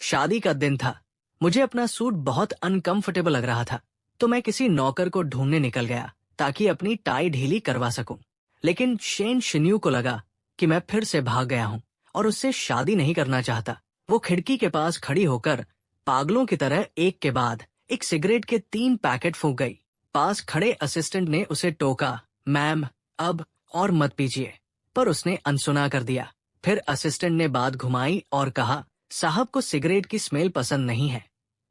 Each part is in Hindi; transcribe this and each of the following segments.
शादी का दिन था। मुझे अपना सूट बहुत अनकंफर्टेबल लग रहा था, तो मैं किसी नौकर को ढूंढने निकल गया ताकि अपनी टाई ढीली करवा सकूं। लेकिन शेन शिन्यू को लगा कि मैं फिर से भाग गया हूं और उससे शादी नहीं करना चाहता। वो खिड़की के पास खड़ी होकर पागलों की तरह एक के बाद एक सिगरेट के 3 पैकेट फूंक गई। पास खड़े असिस्टेंट ने उसे टोका, मैम अब और मत पीजिए, पर उसने अनसुना कर दिया। फिर असिस्टेंट ने बात घुमाई और कहा, साहब को सिगरेट की स्मेल पसंद नहीं है।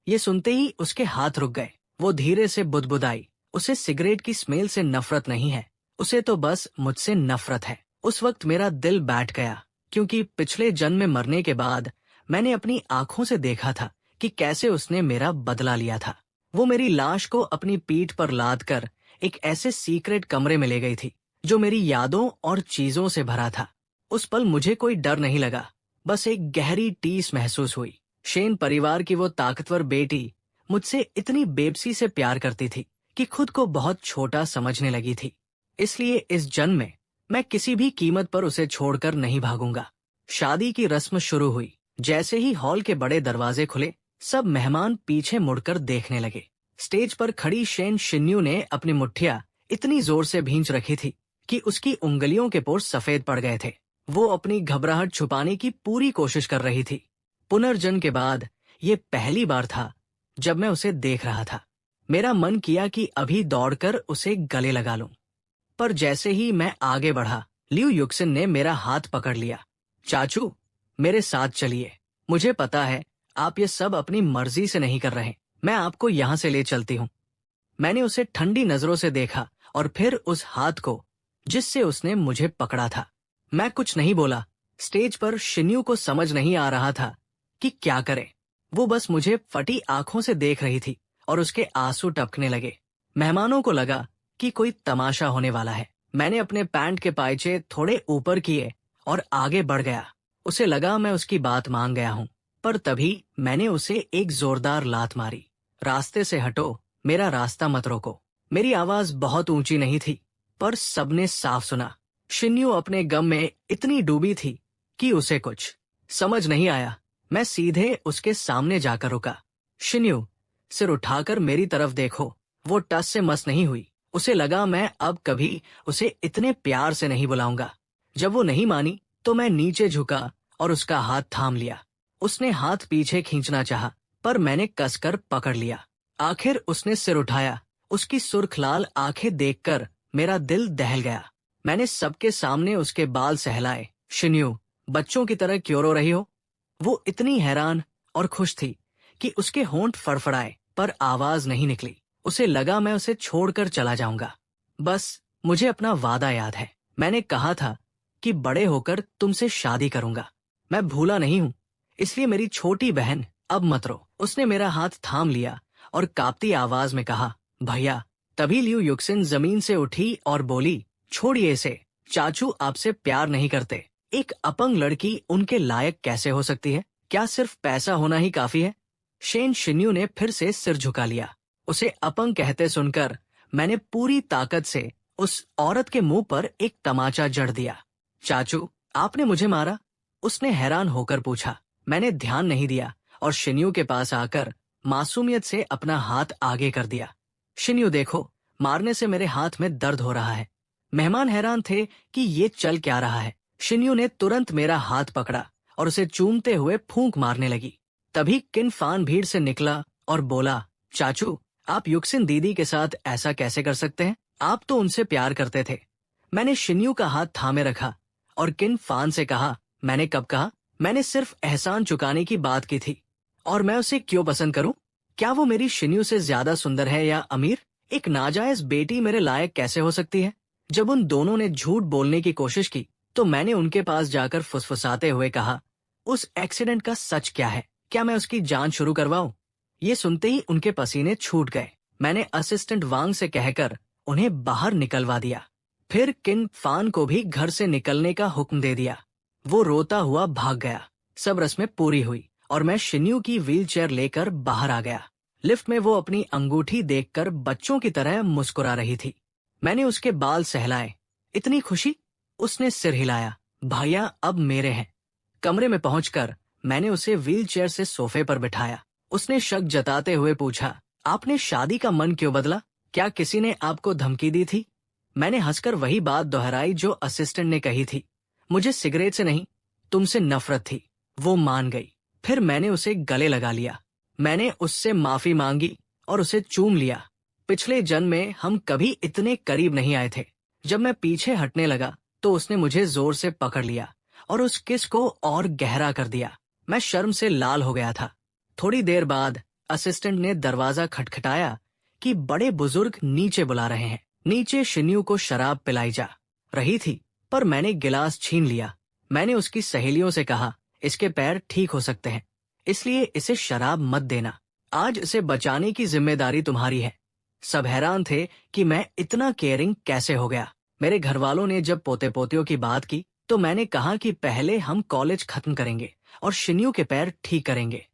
ये सुनते ही उसके हाथ रुक गए। वो धीरे से बुदबुदाई, उसे सिगरेट की स्मेल से नफरत नहीं है, उसे तो बस मुझसे नफरत है। उस वक्त मेरा दिल बैठ गया, क्योंकि पिछले जन्म में मरने के बाद मैंने अपनी आंखों से देखा था कि कैसे उसने मेरा बदला लिया था। वो मेरी लाश को अपनी पीठ पर लाद कर एक ऐसे सीक्रेट कमरे में ले गई थी जो मेरी यादों और चीजों से भरा था। उस पल मुझे कोई डर नहीं लगा, बस एक गहरी टीस महसूस हुई। शेन परिवार की वो ताकतवर बेटी मुझसे इतनी बेबसी से प्यार करती थी कि खुद को बहुत छोटा समझने लगी थी। इसलिए इस जन्म में मैं किसी भी कीमत पर उसे छोड़कर नहीं भागूंगा। शादी की रस्म शुरू हुई। जैसे ही हॉल के बड़े दरवाजे खुले, सब मेहमान पीछे मुड़कर देखने लगे। स्टेज पर खड़ी शेन शिन्यू ने अपनी मुट्ठियां इतनी जोर से भींच रखी थी कि उसकी उंगलियों के पोर सफेद पड़ गए थे। वो अपनी घबराहट छुपाने की पूरी कोशिश कर रही थी। पुनर्जन्म के बाद ये पहली बार था जब मैं उसे देख रहा था। मेरा मन किया कि अभी दौड़कर उसे गले लगा लूं, पर जैसे ही मैं आगे बढ़ा, लियू युक्सिन ने मेरा हाथ पकड़ लिया। चाचू, मेरे साथ चलिए। मुझे पता है आप ये सब अपनी मर्जी से नहीं कर रहे, मैं आपको यहाँ से ले चलती हूँ। मैंने उसे ठंडी नजरों से देखा और फिर उस हाथ को जिससे उसने मुझे पकड़ा था। मैं कुछ नहीं बोला। स्टेज पर शिन्यू को समझ नहीं आ रहा था कि क्या करे। वो बस मुझे फटी आंखों से देख रही थी और उसके आंसू टपकने लगे। मेहमानों को लगा कि कोई तमाशा होने वाला है। मैंने अपने पैंट के पायचे थोड़े ऊपर किए और आगे बढ़ गया। उसे लगा मैं उसकी बात मान गया हूँ, पर तभी मैंने उसे एक जोरदार लात मारी। रास्ते से हटो, मेरा रास्ता मत रोको। मेरी आवाज बहुत ऊंची नहीं थी, पर सबने साफ सुना। शिन्यू अपने गम में इतनी डूबी थी कि उसे कुछ समझ नहीं आया। मैं सीधे उसके सामने जाकर रुका। शिन्यू, सिर उठाकर मेरी तरफ देखो। वो टस से मस नहीं हुई। उसे लगा मैं अब कभी उसे इतने प्यार से नहीं बुलाऊंगा। जब वो नहीं मानी तो मैं नीचे झुका और उसका हाथ थाम लिया। उसने हाथ पीछे खींचना चाहा, पर मैंने कसकर पकड़ लिया। आखिर उसने सिर उठाया। उसकी सुर्ख लाल आंखें देखकर मेरा दिल दहल गया। मैंने सबके सामने उसके बाल सहलाए। शिन्यू, बच्चों की तरह क्यों रो रही हो? वो इतनी हैरान और खुश थी कि उसके होंठ फड़फड़ाए, पर आवाज नहीं निकली। उसे लगा मैं उसे छोड़कर चला जाऊंगा। बस मुझे अपना वादा याद है। मैंने कहा था कि बड़े होकर तुमसे शादी करूंगा। मैं भूला नहीं हूँ, इसलिए मेरी छोटी बहन अब मत रो। उसने मेरा हाथ थाम लिया और कांपती आवाज में कहा, भैया। तभी लियू युक्सिन जमीन से उठी और बोली, छोड़िए इसे। चाचू आपसे प्यार नहीं करते। एक अपंग लड़की उनके लायक कैसे हो सकती है? क्या सिर्फ पैसा होना ही काफी है? शेन शिन्यू ने फिर से सिर झुका लिया। उसे अपंग कहते सुनकर मैंने पूरी ताकत से उस औरत के मुंह पर एक तमाचा जड़ दिया। चाचू, आपने मुझे मारा? उसने हैरान होकर पूछा। मैंने ध्यान नहीं दिया और शिन्यू के पास आकर मासूमियत से अपना हाथ आगे कर दिया। शिन्यू देखो, मारने से मेरे हाथ में दर्द हो रहा है। मेहमान हैरान थे कि ये चल क्या रहा है। शिन्यू ने तुरंत मेरा हाथ पकड़ा और उसे चूमते हुए फूंक मारने लगी। तभी किन फान भीड़ से निकला और बोला, चाचू, आप युक्सिन दीदी के साथ ऐसा कैसे कर सकते हैं? आप तो उनसे प्यार करते थे। मैंने शिन्यू का हाथ थामे रखा और किन फान से कहा, मैंने कब कहा? मैंने सिर्फ एहसान चुकाने की बात की थी। और मैं उसे क्यों पसंद करूं? क्या वो मेरी शिन्यू से ज्यादा सुंदर है या अमीर? एक नाजायज बेटी मेरे लायक कैसे हो सकती है? जब उन दोनों ने झूठ बोलने की कोशिश की तो मैंने उनके पास जाकर फुसफुसाते हुए कहा, उस एक्सीडेंट का सच क्या है? क्या मैं उसकी जांच शुरू करवाऊं? ये सुनते ही उनके पसीने छूट गए। मैंने असिस्टेंट वांग से कहकर उन्हें बाहर निकलवा दिया। फिर किन फान को भी घर से निकलने का हुक्म दे दिया। वो रोता हुआ भाग गया। सब रस्में पूरी हुई और मैं शिन्यू की व्हीलचेयर लेकर बाहर आ गया। लिफ्ट में वो अपनी अंगूठी देखकर बच्चों की तरह मुस्कुरा रही थी। मैंने उसके बाल सहलाए। इतनी खुशी? उसने सिर हिलाया। भैया अब मेरे हैं। कमरे में पहुंचकर मैंने उसे व्हीलचेयर से सोफे पर बिठाया। उसने शक जताते हुए पूछा, आपने शादी का मन क्यों बदला? क्या किसी ने आपको धमकी दी थी? मैंने हंसकर वही बात दोहराई जो असिस्टेंट ने कही थी। मुझे सिगरेट से नहीं, तुमसे नफरत थी। वो मान गई। फिर मैंने उसे गले लगा लिया। मैंने उससे माफी मांगी और उसे चूम लिया। पिछले जन्म में हम कभी इतने करीब नहीं आए थे। जब मैं पीछे हटने लगा तो उसने मुझे जोर से पकड़ लिया और उस किस को और गहरा कर दिया। मैं शर्म से लाल हो गया था। थोड़ी देर बाद असिस्टेंट ने दरवाजा खटखटाया कि बड़े बुजुर्ग नीचे बुला रहे हैं। नीचे शिन्यू को शराब पिलाई जा रही थी, पर मैंने गिलास छीन लिया। मैंने उसकी सहेलियों से कहा, इसके पैर ठीक हो सकते हैं, इसलिए इसे शराब मत देना। आज इसे बचाने की जिम्मेदारी तुम्हारी है। सब हैरान थे कि मैं इतना केयरिंग कैसे हो गया। मेरे घर वालों ने जब पोते पोतियों की बात की तो मैंने कहा कि पहले हम कॉलेज खत्म करेंगे और शिन्यू के पैर ठीक करेंगे।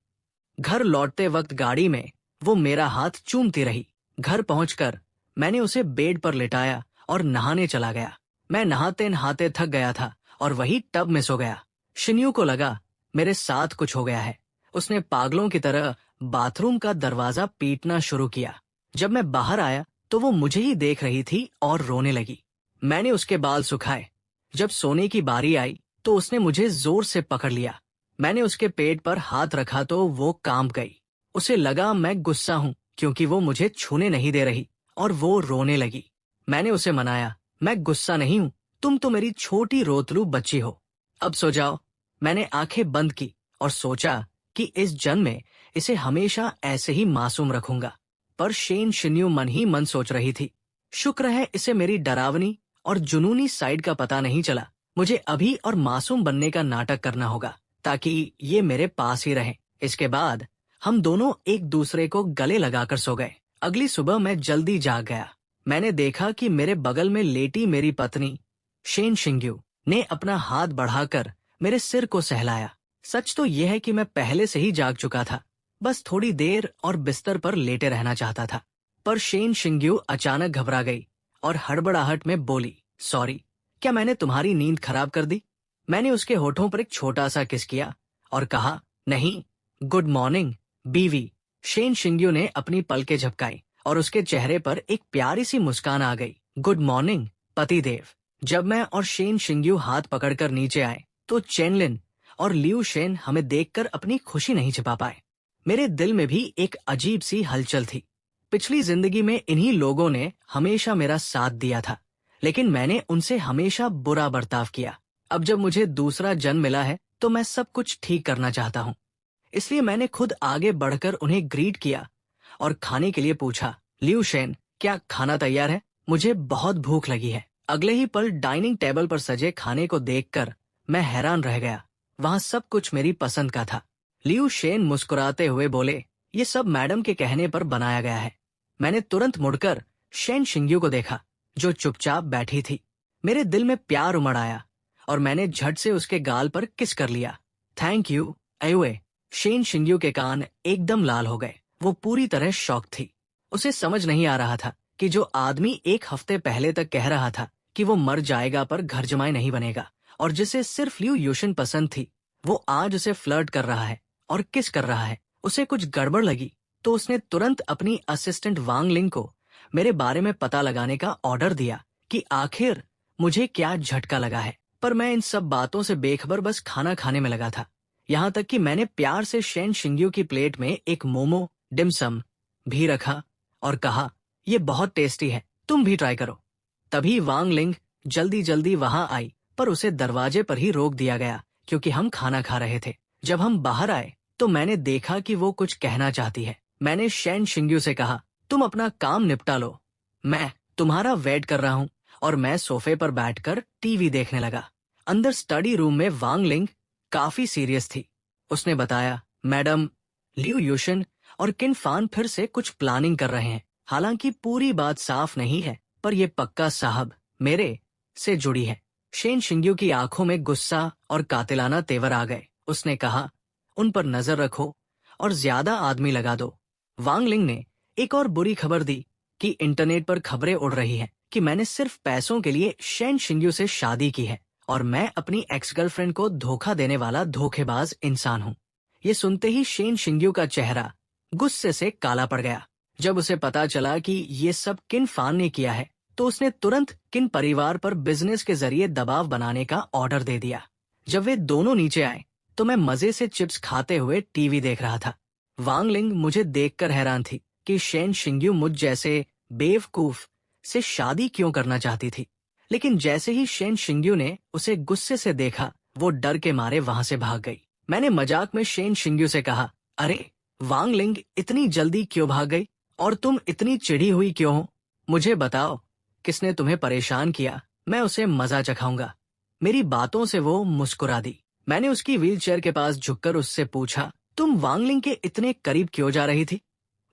घर लौटते वक्त गाड़ी में वो मेरा हाथ चूमती रही। घर पहुंचकर मैंने उसे बेड पर लिटाया और नहाने चला गया। मैं नहाते नहाते थक गया था और वही टब में सो गया। शिन्यू को लगा मेरे साथ कुछ हो गया है। उसने पागलों की तरह बाथरूम का दरवाजा पीटना शुरू किया। जब मैं बाहर आया तो वो मुझे ही देख रही थी और रोने लगी। मैंने उसके बाल सुखाए। जब सोने की बारी आई तो उसने मुझे जोर से पकड़ लिया। मैंने उसके पेट पर हाथ रखा तो वो कांप गई। उसे लगा मैं गुस्सा हूं क्योंकि वो मुझे छूने नहीं दे रही और वो रोने लगी। मैंने उसे मनाया, मैं गुस्सा नहीं हूं, तुम तो मेरी छोटी रोतलू बच्ची हो। अब सो जाओ। मैंने आंखें बंद की और सोचा कि इस जन्म में इसे हमेशा ऐसे ही मासूम रखूंगा। पर शेन शिन्यू मन ही मन सोच रही थी, शुक्र है इसे मेरी डरावनी और जुनूनी साइड का पता नहीं चला। मुझे अभी और मासूम बनने का नाटक करना होगा ताकि ये मेरे पास ही रहे। इसके बाद हम दोनों एक दूसरे को गले लगाकर सो गए। अगली सुबह मैं जल्दी जाग गया। मैंने देखा कि मेरे बगल में लेटी मेरी पत्नी शेन शिंग्यू ने अपना हाथ बढ़ाकर मेरे सिर को सहलाया। सच तो यह है कि मैं पहले से ही जाग चुका था, बस थोड़ी देर और बिस्तर पर लेटे रहना चाहता था। पर शेन शिंग्यू अचानक घबरा गई और हड़बड़ाहट में बोली, सॉरी, क्या मैंने तुम्हारी नींद खराब कर दी? मैंने उसके होठों पर एक छोटा सा किस किया और कहा, नहीं, गुड मॉर्निंग बीवी। शेन शिंग्यू ने अपनी पलकें झपकाई और उसके चेहरे पर एक प्यारी सी मुस्कान आ गई। गुड मॉर्निंग पतिदेव। जब मैं और शेन शिंग्यू हाथ पकड़कर नीचे आए तो चेनलिन और लियू शेन हमें देखकर अपनी खुशी नहीं छिपा पाए। मेरे दिल में भी एक अजीब सी हलचल थी। पिछली जिंदगी में इन्हीं लोगों ने हमेशा मेरा साथ दिया था, लेकिन मैंने उनसे हमेशा बुरा बर्ताव किया। अब जब मुझे दूसरा जन्म मिला है तो मैं सब कुछ ठीक करना चाहता हूँ। इसलिए मैंने खुद आगे बढ़कर उन्हें ग्रीट किया और खाने के लिए पूछा, लियू शेन, क्या खाना तैयार है? मुझे बहुत भूख लगी है। अगले ही पल डाइनिंग टेबल पर सजे खाने को देखकर मैं हैरान रह गया। वहाँ सब कुछ मेरी पसंद का था। लियू शेन मुस्कुराते हुए बोले, ये सब मैडम के कहने पर बनाया गया है। मैंने तुरंत मुड़कर शेन शिंग्यू को देखा जो चुपचाप बैठी थी। मेरे दिल में प्यार उमड़ आया और मैंने झट से उसके गाल पर किस कर लिया। थैंक यू अयुए। शेन शिंग्यू के कान एकदम लाल हो गए। वो पूरी तरह शॉक थी। उसे समझ नहीं आ रहा था कि जो आदमी एक हफ्ते पहले तक कह रहा था कि वो मर जाएगा पर घर जमाई नहीं बनेगा और जिसे सिर्फ लियू यूशन पसंद थी, वो आज उसे फ्लर्ट कर रहा है और किस कर रहा है। उसे कुछ गड़बड़ लगी तो उसने तुरंत अपनी असिस्टेंट वांग लिंग को मेरे बारे में पता लगाने का ऑर्डर दिया कि आखिर मुझे क्या झटका लगा है। पर मैं इन सब बातों से बेखबर बस खाना खाने में लगा था। यहाँ तक कि मैंने प्यार से शेन शिंग्यू की प्लेट में एक मोमो डिमसम भी रखा और कहा, ये बहुत टेस्टी है, तुम भी ट्राई करो। तभी वांग लिंग जल्दी जल्दी वहां आई, पर उसे दरवाजे पर ही रोक दिया गया क्योंकि हम खाना खा रहे थे। जब हम बाहर आए तो मैंने देखा कि वो कुछ कहना चाहती है। मैंने शेन शिंग्यू से कहा, तुम अपना काम निपटा लो, मैं तुम्हारा वेट कर रहा हूँ, और मैं सोफे पर बैठकर टीवी देखने लगा। अंदर स्टडी रूम में वांग लिंग काफी सीरियस थी। उसने बताया, मैडम, लियू यूशन और किन फान फिर से कुछ प्लानिंग कर रहे हैं। हालांकि पूरी बात साफ नहीं है, पर यह पक्का साहब मेरे से जुड़ी है। शेन शिंग्यू की आंखों में गुस्सा और कातिलाना तेवर आ गए। उसने कहा, उन पर नजर रखो और ज्यादा आदमी लगा दो। वांग लिंग ने एक और बुरी खबर दी कि इंटरनेट पर खबरें उड़ रही हैं कि मैंने सिर्फ पैसों के लिए शेन शिंग्यू से शादी की है और मैं अपनी एक्स गर्लफ्रेंड को धोखा देने वाला धोखेबाज इंसान हूँ। ये सुनते ही शेन शिंग्यू का चेहरा गुस्से से काला पड़ गया। जब उसे पता चला कि ये सब किन फान ने किया है तो उसने तुरंत किन परिवार पर बिजनेस के जरिए दबाव बनाने का ऑर्डर दे दिया। जब वे दोनों नीचे आए तो मैं मजे से चिप्स खाते हुए टीवी देख रहा था। वांग लिंग मुझे देखकर हैरान थी कि शेन शिंग्यू मुझ जैसे बेवकूफ से शादी क्यों करना चाहती थी, लेकिन जैसे ही शेन शिंग्यू ने उसे गुस्से से देखा वो डर के मारे वहां से भाग गई। मैंने मजाक में शेन शिंग्यू से कहा, अरे वांग लिंग इतनी जल्दी क्यों भाग गई और तुम इतनी चिढ़ी हुई क्यों हो? मुझे बताओ किसने तुम्हें परेशान किया, मैं उसे मजा चखाऊंगा। मेरी बातों से वो मुस्कुरा दी। मैंने उसकी व्हीलचेयर के पास झुककर उससे पूछा, तुम वांग लिंग के इतने करीब क्यों जा रही थी?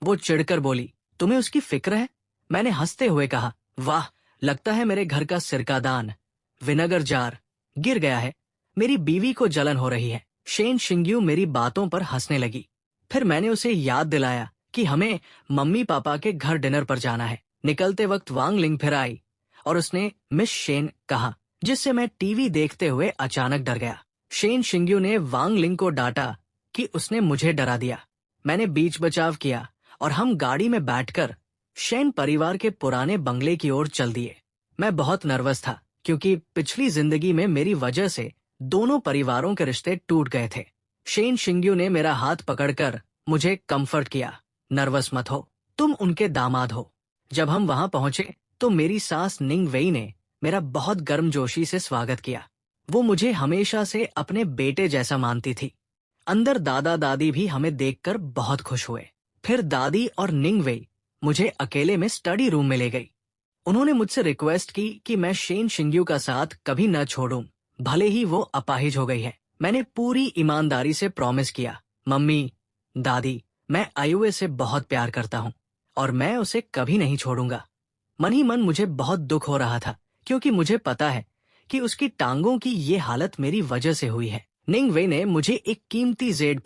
वो चिढ़कर बोली, तुम्हें उसकी फिक्र है? मैंने हंसते हुए कहा, वाह, लगता है मेरे घर का सिरका दान विनेगर जार गिर गया है, मेरी बीवी को जलन हो रही है। शेन शिंग्यू मेरी बातों पर हंसने लगी। फिर मैंने उसे याद दिलाया कि हमें मम्मी पापा के घर डिनर पर जाना है। निकलते वक्त वांग लिंग फिर आई और उसने मिस शेन कहा, जिससे मैं टीवी देखते हुए अचानक डर गया। शेन शिंग्यू ने वांग लिंग को डांटा कि उसने मुझे डरा दिया। मैंने बीच बचाव किया और हम गाड़ी में बैठकर शेन परिवार के पुराने बंगले की ओर चल दिए। मैं बहुत नर्वस था क्योंकि पिछली जिंदगी में मेरी वजह से दोनों परिवारों के रिश्ते टूट गए थे। शेन शिंग्यू ने मेरा हाथ पकड़कर मुझे कंफर्ट किया, नर्वस मत हो, तुम उनके दामाद हो। जब हम वहां पहुंचे तो मेरी सास निंग वेई ने मेरा बहुत गर्मजोशी से स्वागत किया। वो मुझे हमेशा से अपने बेटे जैसा मानती थी। अंदर दादा दादी भी हमें देखकर बहुत खुश हुए। फिर दादी और निंग वेई मुझे अकेले में स्टडी रूम में ले गई। उन्होंने मुझसे रिक्वेस्ट की कि मैं शेन शिंग्यू का साथ कभी न छोड़ूं, भले ही वो अपाहिज हो गई है। मैंने पूरी ईमानदारी से प्रॉमिस किया, मम्मी दादी, मैं आयुए से बहुत प्यार करता हूँ और मैं उसे कभी नहीं छोड़ूंगा। मन ही मन मुझे बहुत दुख हो रहा था क्योंकि मुझे पता है कि उसकी टांगों की ये हालत मेरी वजह से हुई है। निंग वे ने मुझे एक कीमती जेड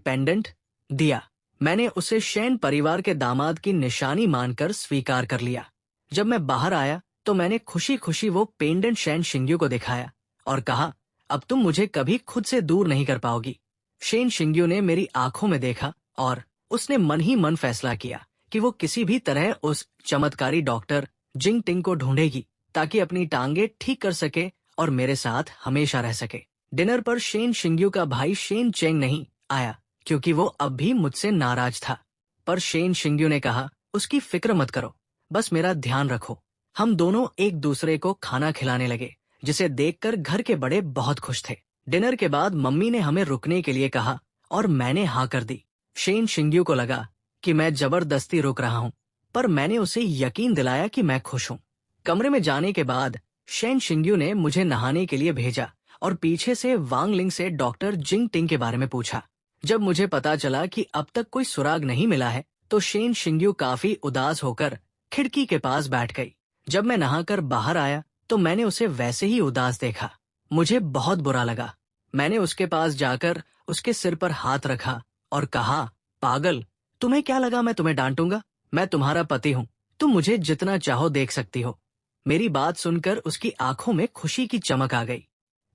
पेंडेंट दिया। मैंने उसे शेन परिवार के दामाद की निशानी मानकर स्वीकार कर लिया। जब मैं बाहर आया तो मैंने खुशी खुशी वो पेंडेंट शेन शिंग्यू को दिखाया और कहा, अब तुम मुझे कभी खुद से दूर नहीं कर पाओगी। शेन शिंग्यू ने मेरी आंखों में देखा और उसने मन ही मन फैसला किया कि वो किसी भी तरह उस चमत्कारी डॉक्टर जिंग टिंग को ढूंढेगी ताकि अपनी टांगे ठीक कर सके और मेरे साथ हमेशा रह सके। डिनर पर शेन शिंग्यू का भाई शेन चेंग नहीं आया क्योंकि वो अब भी मुझसे नाराज था, पर शेन शिंग्यू ने कहा, उसकी फिक्र मत करो, बस मेरा ध्यान रखो। हम दोनों एक दूसरे को खाना खिलाने लगे, जिसे देखकर घर के बड़े बहुत खुश थे। डिनर के बाद मम्मी ने हमें रुकने के लिए कहा और मैंने हाँ कर दी। शेन शिंग्यू को लगा कि मैं जबरदस्ती रुक रहा हूँ, पर मैंने उसे यकीन दिलाया कि मैं खुश हूँ। कमरे में जाने के बाद शेन शिंग्यू ने मुझे नहाने के लिए भेजा और पीछे से वांग लिंग से डॉक्टर जिंग टिंग के बारे में पूछा। जब मुझे पता चला कि अब तक कोई सुराग नहीं मिला है तो शेन शिंग्यू काफी उदास होकर खिड़की के पास बैठ गई। जब मैं नहाकर बाहर आया तो मैंने उसे वैसे ही उदास देखा। मुझे बहुत बुरा लगा। मैंने उसके पास जाकर उसके सिर पर हाथ रखा और कहा, पागल, तुम्हें क्या लगा मैं तुम्हें डांटूंगा? मैं तुम्हारा पति हूँ, तुम मुझे जितना चाहो देख सकती हो। मेरी बात सुनकर उसकी आंखों में खुशी की चमक आ गई।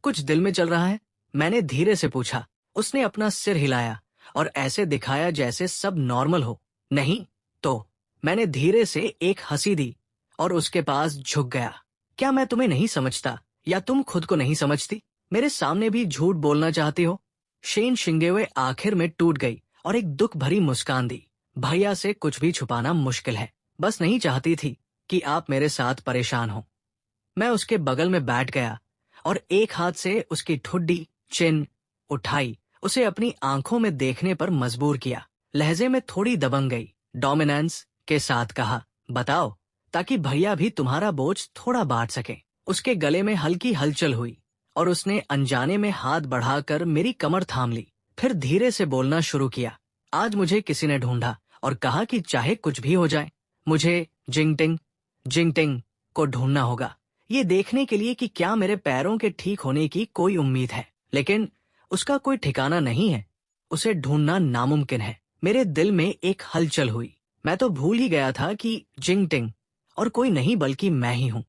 कुछ दिल में चल रहा है? मैंने धीरे से पूछा। उसने अपना सिर हिलाया और ऐसे दिखाया जैसे सब नॉर्मल हो। नहीं तो? मैंने धीरे से एक हंसी दी और उसके पास झुक गया। क्या मैं तुम्हें नहीं समझता या तुम खुद को नहीं समझती? मेरे सामने भी झूठ बोलना चाहती हो? शेन शिंग्यू आखिर में टूट गई और एक दुख भरी मुस्कान दी। भैया से कुछ भी छुपाना मुश्किल है, बस नहीं चाहती थी कि आप मेरे साथ परेशान हो। मैं उसके बगल में बैठ गया और एक हाथ से उसकी ठुड्डी चिन उठाई, उसे अपनी आंखों में देखने पर मजबूर किया। लहजे में थोड़ी दबंग गई, डोमिनेंस के साथ कहा, बताओ, ताकि भैया भी तुम्हारा बोझ थोड़ा बांट सके। उसके गले में हल्की हलचल हुई और उसने अनजाने में हाथ बढ़ाकर मेरी कमर थाम ली। फिर धीरे से बोलना शुरू किया। आज मुझे किसी ने ढूंढा और कहा कि चाहे कुछ भी हो जाए, मुझे जिंग टिंग को ढूंढना होगा, ये देखने के लिए कि क्या मेरे पैरों के ठीक होने की कोई उम्मीद है। लेकिन उसका कोई ठिकाना नहीं है, उसे ढूंढना नामुमकिन है। मेरे दिल में एक हलचल हुई। मैं तो भूल ही गया था कि जिंग टिंग और कोई नहीं बल्कि मैं ही हूँ।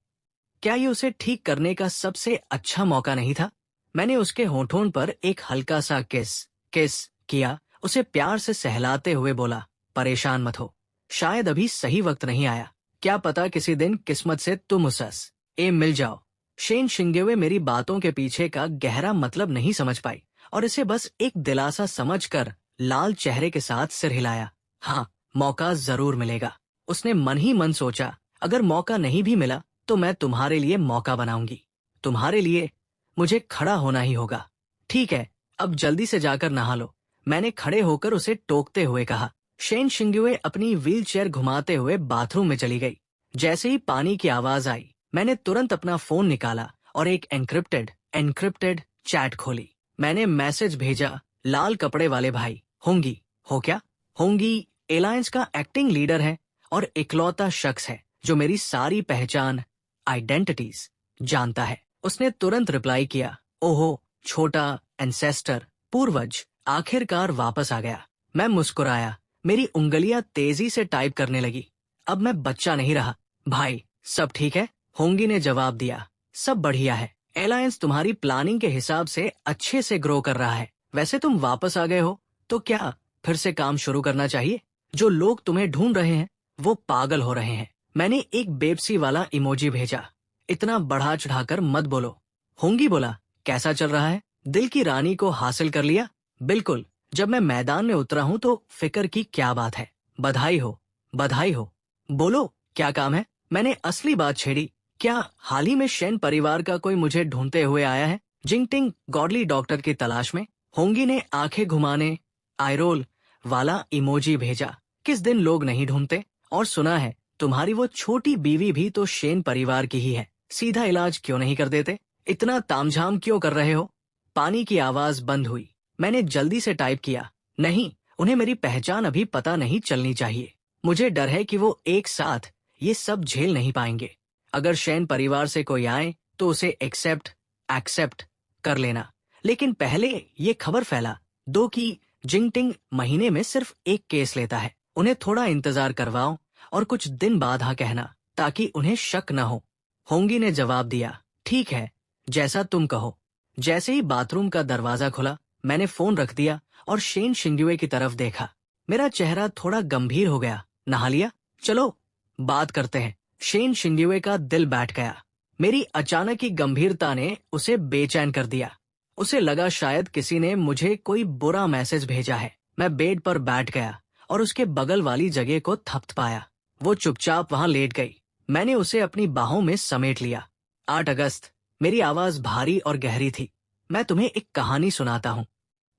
क्या ये उसे ठीक करने का सबसे अच्छा मौका नहीं था? मैंने उसके होठों पर एक हल्का सा किस किस किया, उसे प्यार से सहलाते हुए बोला, परेशान मत हो, शायद अभी सही वक्त नहीं आया, क्या पता किसी दिन किस्मत से तुम उसस ए मिल जाओ। शेन शिंगेवे मेरी बातों के पीछे का गहरा मतलब नहीं समझ पाई और इसे बस एक दिलासा समझकर लाल चेहरे के साथ सिर हिलाया। हाँ, मौका जरूर मिलेगा, उसने मन ही मन सोचा। अगर मौका नहीं भी मिला तो मैं तुम्हारे लिए मौका बनाऊंगी, तुम्हारे लिए मुझे खड़ा होना ही होगा। ठीक है, अब जल्दी से जाकर नहा लो, मैंने खड़े होकर उसे टोकते हुए कहा। शेन शिंगुए अपनी व्हीलचेयर घुमाते हुए बाथरूम में चली गई। जैसे ही पानी की आवाज आई, मैंने तुरंत अपना फोन निकाला और एक एनक्रिप्टेड चैट खोली। मैंने मैसेज भेजा, लाल कपड़े वाले भाई, होंगी हो क्या? होंगी एलायंस का एक्टिंग लीडर है और इकलौता शख्स है जो मेरी सारी पहचान, आइडेंटिटीज जानता है। उसने तुरंत रिप्लाई किया, ओहो छोटा एंसेस्टर, पूर्वज आखिरकार वापस आ गया। मैं मुस्कुराया, मेरी उंगलियां तेजी से टाइप करने लगी। अब मैं बच्चा नहीं रहा। भाई सब ठीक है? होंगी ने जवाब दिया, सब बढ़िया है, एलायंस तुम्हारी प्लानिंग के हिसाब से अच्छे से ग्रो कर रहा है। वैसे तुम वापस आ गए हो तो क्या फिर से काम शुरू करना चाहिए? जो लोग तुम्हें ढूंढ रहे हैं वो पागल हो रहे हैं। मैंने एक बेबसी वाला इमोजी भेजा, इतना बढ़ा चढ़ाकर मत बोलो। होंगी बोला, कैसा चल रहा है? दिल की रानी को हासिल कर लिया? बिल्कुल, जब मैं मैदान में उतरा हूं तो फिक्र की क्या बात है। बधाई हो, बधाई हो। बोलो क्या काम है? मैंने असली बात छेड़ी। क्या हाल ही में शेन परिवार का कोई मुझे ढूंढते हुए आया है? जिंगटिंग गॉडली डॉक्टर की तलाश में? होंगी ने आंखें घुमाने आईरोल वाला इमोजी भेजा। किस दिन लोग नहीं ढूंढते? और सुना है तुम्हारी वो छोटी बीवी भी तो शेन परिवार की ही है, सीधा इलाज क्यों नहीं कर देते? इतना तामझाम क्यों कर रहे हो? पानी की आवाज बंद हुई। मैंने जल्दी से टाइप किया, नहीं, उन्हें मेरी पहचान अभी पता नहीं चलनी चाहिए। मुझे डर है कि वो एक साथ ये सब झेल नहीं पाएंगे। अगर शेन परिवार से कोई आए तो उसे एक्सेप्ट कर लेना, लेकिन पहले ये खबर फैला दो कि जिंगटिंग महीने में सिर्फ एक केस लेता है। उन्हें थोड़ा इंतजार करवाओ और कुछ दिन बाद हाँ कहना ताकि उन्हें शक न हो। होंगी ने जवाब दिया, ठीक है, जैसा तुम कहो। जैसे ही बाथरूम का दरवाजा खुला, मैंने फोन रख दिया और शेन शिंगुए की तरफ देखा। मेरा चेहरा थोड़ा गंभीर हो गया। नहा लिया? चलो बात करते हैं। शेन शिंगुए का दिल बैठ गया। मेरी अचानक की गंभीरता ने उसे बेचैन कर दिया। उसे लगा शायद किसी ने मुझे कोई बुरा मैसेज भेजा है। मैं बेड पर बैठ गया और उसके बगल वाली जगह को थपथपाया। वो चुपचाप वहां लेट गई। मैंने उसे अपनी बाहों में समेट लिया। 8 अगस्त, मेरी आवाज भारी और गहरी थी। मैं तुम्हें एक कहानी सुनाता हूँ।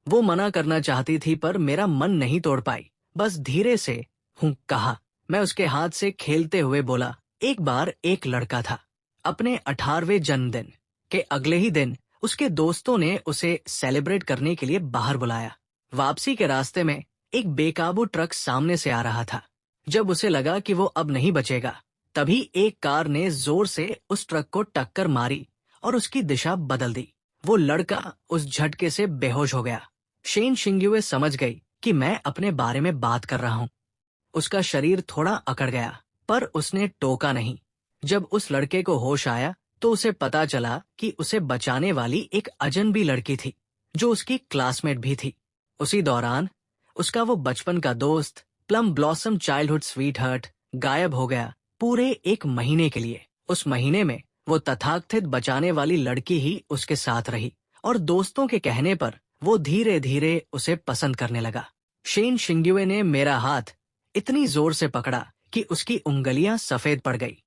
वो मना करना चाहती थी पर मेरा मन नहीं तोड़ पाई। बस धीरे से हूँ कहा। मैं उसके हाथ से खेलते हुए बोला, एक बार एक लड़का था। अपने 18वें जन्मदिन के अगले ही दिन उसके दोस्तों ने उसे सेलिब्रेट करने के लिए बाहर बुलाया। वापसी के रास्ते में एक बेकाबू ट्रक सामने से आ रहा था। जब उसे लगा कि वो अब नहीं बचेगा, तभी एक कार ने जोर से उस ट्रक को टक्कर मारी और उसकी दिशा बदल दी। वो लड़का उस झटके से बेहोश हो गया। शेन शिंगुए समझ गई कि मैं अपने बारे में बात कर रहा हूँ। उसका शरीर थोड़ा अकड़ गया पर उसने टोका नहीं। जब उस लड़के को होश आया तो उसे पता चला कि उसे बचाने वाली एक अजनबी लड़की थी जो उसकी क्लासमेट भी थी। उसी दौरान उसका वो बचपन का दोस्त, प्लम ब्लॉसम चाइल्डहुड स्वीटहार्ट, गायब हो गया पूरे 1 महीने के लिए। उस महीने में वो तथाकथित बचाने वाली लड़की ही उसके साथ रही और दोस्तों के कहने पर वो धीरे धीरे उसे पसंद करने लगा। शेन शिंगुए ने मेरा हाथ इतनी जोर से पकड़ा कि उसकी उंगलियां सफेद पड़ गई।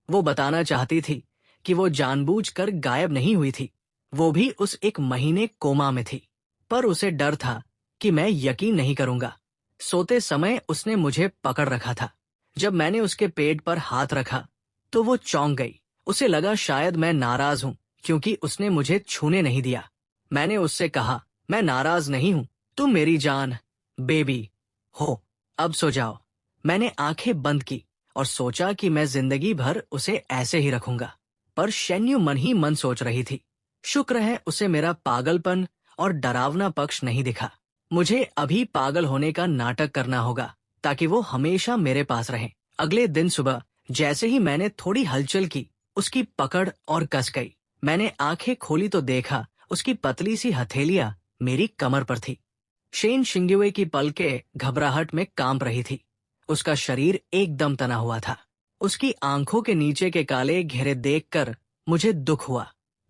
वो बताना चाहती थी कि वो जानबूझकर गायब नहीं हुई थी, वो भी उस 1 महीने कोमा में थी। पर उसे डर था कि मैं यकीन नहीं करूंगा। सोते समय उसने मुझे पकड़ रखा था। जब मैंने उसके पेट पर हाथ रखा तो वो चौंक गई। उसे लगा शायद मैं नाराज हूं क्योंकि उसने मुझे छूने नहीं दिया। मैंने उससे कहा, मैं नाराज नहीं हूं, तुम मेरी जान बेबी हो, अब सो जाओ। मैंने आंखें बंद की और सोचा कि मैं जिंदगी भर उसे ऐसे ही रखूंगा। पर शेन्यू मन ही मन सोच रही थी। शुक्र है उसे मेरा पागलपन और डरावना पक्ष नहीं दिखा। मुझे अभी पागल होने का नाटक करना होगा ताकि वो हमेशा मेरे पास रहे। अगले दिन सुबह जैसे ही मैंने थोड़ी हलचल की, उसकी पकड़ और कस गई। मैंने आंखें खोली तो देखा उसकी पतली सी हथेलियां मेरी कमर पर थी। शेन शिंगुए की पलकें घबराहट में कांप रही थी। उसका शरीर एकदम तना हुआ था। उसकी आंखों के नीचे के काले घेरे देखकर मुझे दुख हुआ।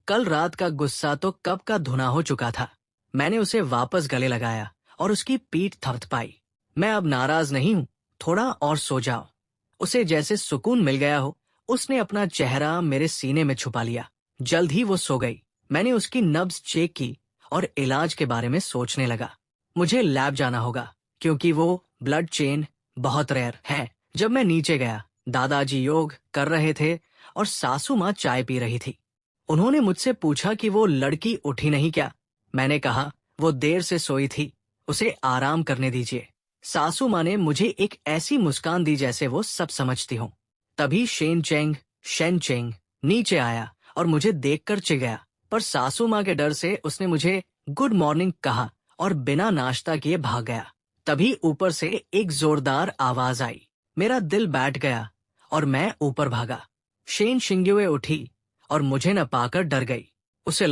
कल रात का गुस्सा तो कब का धुना हो चुका था। मैंने उसे वापस गले लगाया और उसकी पीठ थपथपाई। मैं अब नाराज नहीं हूं, थोड़ा और सो जाओ। उसे जैसे सुकून मिल गया हो, उसने अपना चेहरा मेरे सीने में छुपा लिया। जल्द ही वो सो गई। मैंने उसकी नब्ज चेक की और इलाज के बारे में सोचने लगा। मुझे लैब जाना होगा क्योंकि वो ब्लड चेन बहुत रेयर है। जब मैं नीचे गया, दादाजी योग कर रहे थे और सासू माँ चाय पी रही थी। उन्होंने मुझसे पूछा कि वो लड़की उठी नहीं क्या। मैंने कहा वो देर से सोई थी, उसे आराम करने दीजिए। सासू माँ ने मुझे एक ऐसी मुस्कान दी जैसे वो सब समझती हो। तभी शेन चेंग नीचे आया और मुझे देखकर चिढ़ गया, पर सासू माँ के डर से उसने मुझे गुड मॉर्निंग कहा और बिना नाश्ता किए भाग गया। तभी ऊपर से एक जोरदार आवाज आई। मेरा दिल बैठ गया और मैं ऊपर भागा। शेन शिंगुए उठी और मुझे न पाकर डर गई। उसे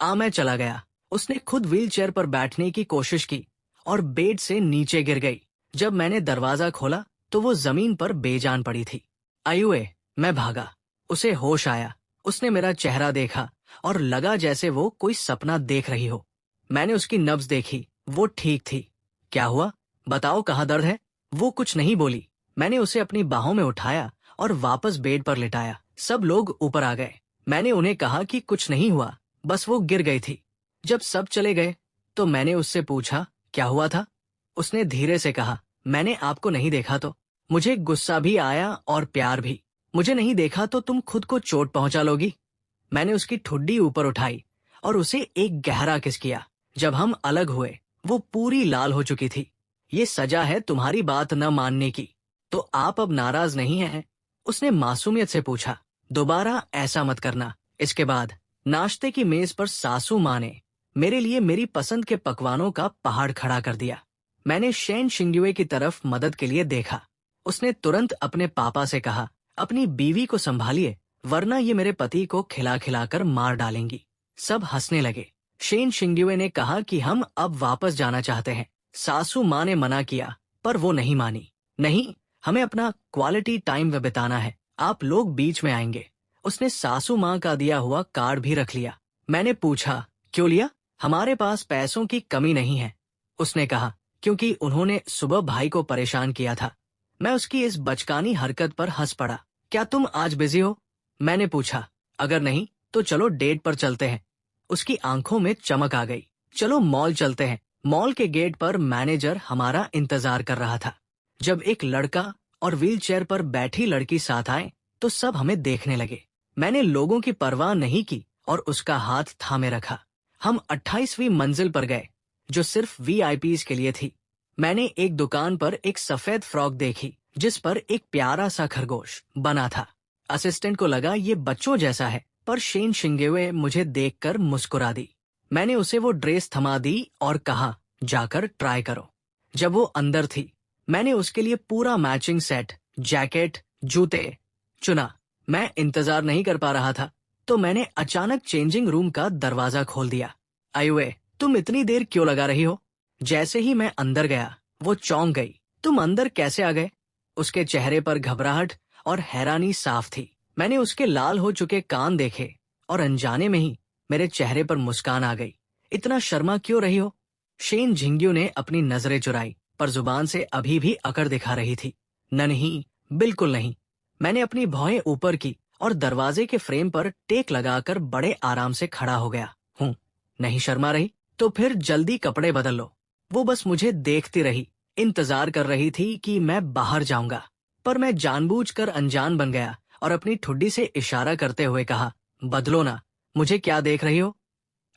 मैं चला गया। उसने खुद व्हीलचेयर पर बैठने की कोशिश की और बेड से नीचे गिर गई। जब मैंने दरवाजा खोला तो वो जमीन पर बेजान पड़ी थी। आयुए, मैं भागा। उसे होश आया। उसने मेरा चेहरा देखा और लगा जैसे वो कोई सपना देख रही हो। मैंने उसकी नब्ज देखी, वो ठीक थी। क्या हुआ? बताओ, कहाँ दर्द है? वो कुछ नहीं बोली। मैंने उसे अपनी बाहों में उठाया और वापस बेड पर लिटाया। सब लोग ऊपर आ गए। मैंने उन्हें कहा कि कुछ नहीं हुआ, बस वो गिर गई थी। जब सब चले गए तो मैंने उससे पूछा, क्या हुआ था? उसने धीरे से कहा, मैंने आपको नहीं देखा तो। मुझे गुस्सा भी आया और प्यार भी। मुझे नहीं देखा तो तुम खुद को चोट पहुंचा लोगी। मैंने उसकी ठुड्डी ऊपर उठाई और उसे एक गहरा किस किया। जब हम अलग हुए वो पूरी लाल हो चुकी थी। ये सजा है तुम्हारी बात न मानने की। तो आप अब नाराज नहीं हैं? उसने मासूमियत से पूछा। दोबारा ऐसा मत करना। इसके बाद नाश्ते की मेज पर सासू माँ ने मेरे लिए मेरी पसंद के पकवानों का पहाड़ खड़ा कर दिया। मैंने शेन शिंगुए की तरफ मदद के लिए देखा। उसने तुरंत अपने पापा से कहा, अपनी बीवी को संभालिए, वरना ये मेरे पति को खिला खिलाकर मार डालेंगी। सब हंसने लगे। शेन शिंगुए ने कहा कि हम अब वापस जाना चाहते हैं। सासू माँ ने मना किया, पर वो नहीं मानी। नहीं, हमें अपना क्वालिटी टाइम बिताना है, आप लोग बीच में आएंगे। उसने सासू माँ का दिया हुआ कार्ड भी रख लिया। मैंने पूछा, क्यों लिया? हमारे पास पैसों की कमी नहीं है। उसने कहा, क्योंकि उन्होंने सुबह भाई को परेशान किया था। मैं उसकी इस बचकानी हरकत पर हंस पड़ा। क्या तुम आज बिजी हो? मैंने पूछा। अगर नहीं तो चलो डेट पर चलते हैं। उसकी आंखों में चमक आ गई। चलो मॉल चलते हैं। मॉल के गेट पर मैनेजर हमारा इंतजार कर रहा था। जब एक लड़का और व्हीलचेयर पर बैठी लड़की साथ आए तो सब हमें देखने लगे। मैंने लोगों की परवाह नहीं की और उसका हाथ थामे रखा। हम 28वीं मंजिल पर गए, जो सिर्फ वीआईपीज के लिए थी। मैंने एक दुकान पर एक सफेद फ्रॉक देखी जिस पर एक प्यारा सा खरगोश बना था। असिस्टेंट को लगा ये बच्चों जैसा है, पर शेन शिंगुए मुझे देखकर मुस्कुरा दी। मैंने उसे वो ड्रेस थमा दी और कहा, जाकर ट्राई करो। जब वो अंदर थी, मैंने उसके लिए पूरा मैचिंग सेट, जैकेट, जूते चुना। मैं इंतजार नहीं कर पा रहा था, तो मैंने अचानक चेंजिंग रूम का दरवाजा खोल दिया। आयुए, तुम इतनी देर क्यों लगा रही हो? जैसे ही मैं अंदर गया, वो चौंक गई। तुम अंदर कैसे आ गए? उसके चेहरे पर घबराहट और हैरानी साफ थी। मैंने उसके लाल हो चुके कान देखे और अनजाने में ही मेरे चेहरे पर मुस्कान आ गई। इतना शर्मा क्यों रही हो? शेन झिंग्यू ने अपनी नजरें चुराई, पर जुबान से अभी भी अकड़ दिखा रही थी। नहीं, बिल्कुल नहीं। मैंने अपनी भौहें ऊपर की और दरवाजे के फ्रेम पर टेक लगाकर बड़े आराम से खड़ा हो गया हूँ। नहीं शर्मा रही? तो फिर जल्दी कपड़े बदल लो। वो बस मुझे देखती रही, इंतजार कर रही थी कि मैं बाहर जाऊंगा, पर मैं जानबूझकर अनजान बन गया और अपनी ठुड्डी से इशारा करते हुए कहा, बदलो ना, मुझे क्या देख रही हो?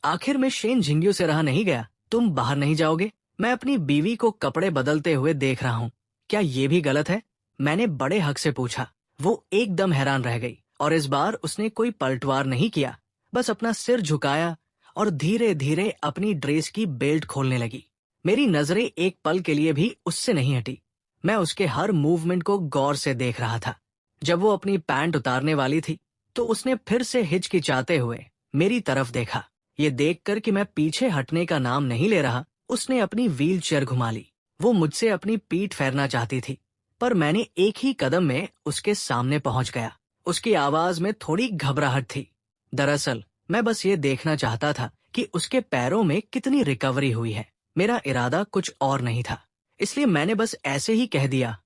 आखिर में शेन झिंग्यू से रहा नहीं गया। तुम बाहर नहीं जाओगे? मैं अपनी बीवी को कपड़े बदलते हुए देख रहा हूँ, क्या ये भी गलत है? मैंने बड़े हक से पूछा। वो एकदम हैरान रह गई और इस बार उसने कोई पलटवार नहीं किया, बस अपना सिर झुकाया और धीरे धीरे अपनी ड्रेस की बेल्ट खोलने लगी। मेरी नजरें एक पल के लिए भी उससे नहीं हटी। मैं उसके हर मूवमेंट को गौर से देख रहा था। जब वो अपनी पैंट उतारने वाली थी तो उसने फिर से हिचकिचाते हुए मेरी तरफ देखा। ये देखकर कि मैं पीछे हटने का नाम नहीं ले रहा, उसने अपनी व्हील चेयर घुमा ली। वो मुझसे अपनी पीठ फेरना चाहती थी, पर मैंने एक ही कदम में उसके सामने पहुंच गया। उसकी आवाज में थोड़ी घबराहट थी। दरअसल मैं बस ये देखना चाहता था कि उसके पैरों में कितनी रिकवरी हुई है। मेरा इरादा कुछ और नहीं था, इसलिए मैंने बस ऐसे ही कह दिया,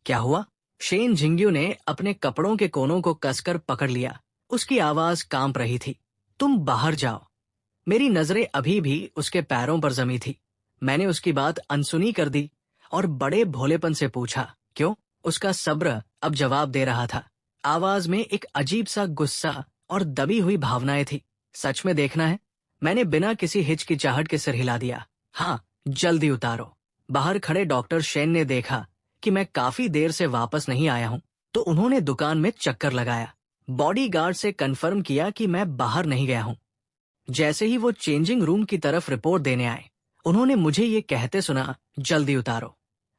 क्या हुआ? शेन झिंग्यू ने अपने कपड़ों के कोनों को कसकर पकड़ लिया। उसकी आवाज कांप रही थी। तुम बाहर जाओ। मेरी नजरें अभी भी उसके पैरों पर जमी थी। मैंने उसकी बात अनसुनी कर दी और बड़े भोलेपन से पूछा, क्यों? उसका सब्र अब जवाब दे रहा था। आवाज में एक अजीब सा गुस्सा और दबी हुई भावनाएं थी। सच में देखना है? मैंने बिना किसी हिचकिचाहट के सिर हिला दिया। हाँ, जल्दी उतारो। बाहर खड़े डॉक्टर शेन ने देखा कि मैं काफी देर से वापस नहीं आया हूँ, तो उन्होंने दुकान में चक्कर लगाया। बॉडीगार्ड से कंफर्म किया कि मैं बाहर नहीं गया हूँ। जैसे ही वो चेंजिंग रूम की तरफ रिपोर्ट देने आए, उन्होंने मुझे ये कहते सुना, जल्दी उतारो।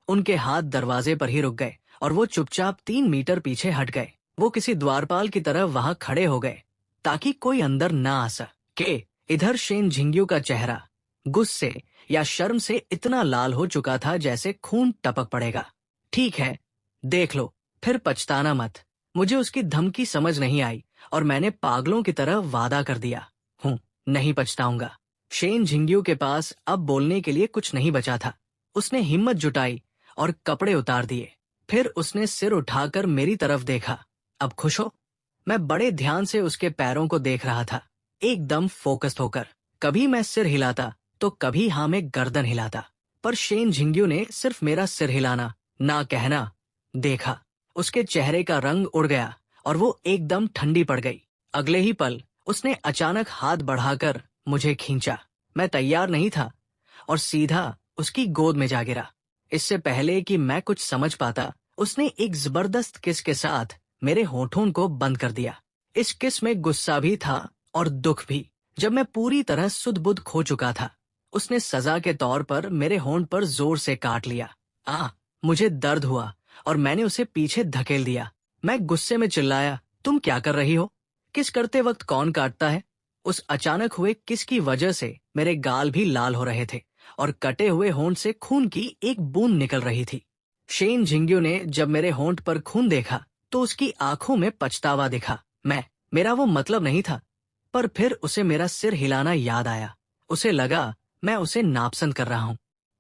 उनके हाथ दरवाजे पर ही रुक गए और वो चुपचाप 3 मीटर पीछे हट गए। वो किसी द्वारपाल की तरह वहां खड़े हो गए ताकि कोई अंदर ना आ सके। इधर शेन झिंग्यू का चेहरा गुस्से या शर्म से इतना लाल हो चुका था जैसे खून टपक पड़ेगा। ठीक है, देख लो, फिर पछताना मत। मुझे उसकी धमकी समझ नहीं आई और मैंने पागलों की तरह वादा कर दिया, नहीं पछताऊंगा। शेन झिंग्यू के पास अब बोलने के लिए कुछ नहीं बचा था। उसने हिम्मत जुटाई और कपड़े उतार दिए। फिर उसने सिर उठाकर मेरी तरफ देखा। अब खुश हो? मैं बड़े ध्यान से उसके पैरों को देख रहा था, एकदम फोकस्ड होकर। कभी मैं सिर हिलाता तो कभी हाँ में गर्दन हिलाता, पर शेन झिंग्यू ने सिर्फ मेरा सिर हिलाना, ना कहना देखा। उसके चेहरे का रंग उड़ गया और वो एकदम ठंडी पड़ गई। अगले ही पल उसने अचानक हाथ बढ़ाकर मुझे खींचा। मैं तैयार नहीं था और सीधा उसकी गोद में जा गिरा। इससे पहले कि मैं कुछ समझ पाता, उसने एक जबरदस्त किस के साथ मेरे होठों को बंद कर दिया। इस किस में गुस्सा भी था और दुख भी। जब मैं पूरी तरह सुध-बुध खो चुका था, उसने सजा के तौर पर मेरे होंठ पर जोर से काट लिया। मुझे दर्द हुआ और मैंने उसे पीछे धकेल दिया। मैं गुस्से में चिल्लाया, तुम क्या कर रही हो? किस करते वक्त कौन काटता है? उस अचानक हुए किस की वजह से मेरे गाल भी लाल हो रहे थे और कटे हुए होंठ से खून की एक बूंद निकल रही थी। शेन झिंग्यू ने जब मेरे होंठ पर खून देखा तो उसकी आंखों में पछतावा दिखा। मेरा वो मतलब नहीं था, पर फिर उसे मेरा सिर हिलाना याद आया। उसे लगा मैं उसे नापसंद कर रहा हूँ।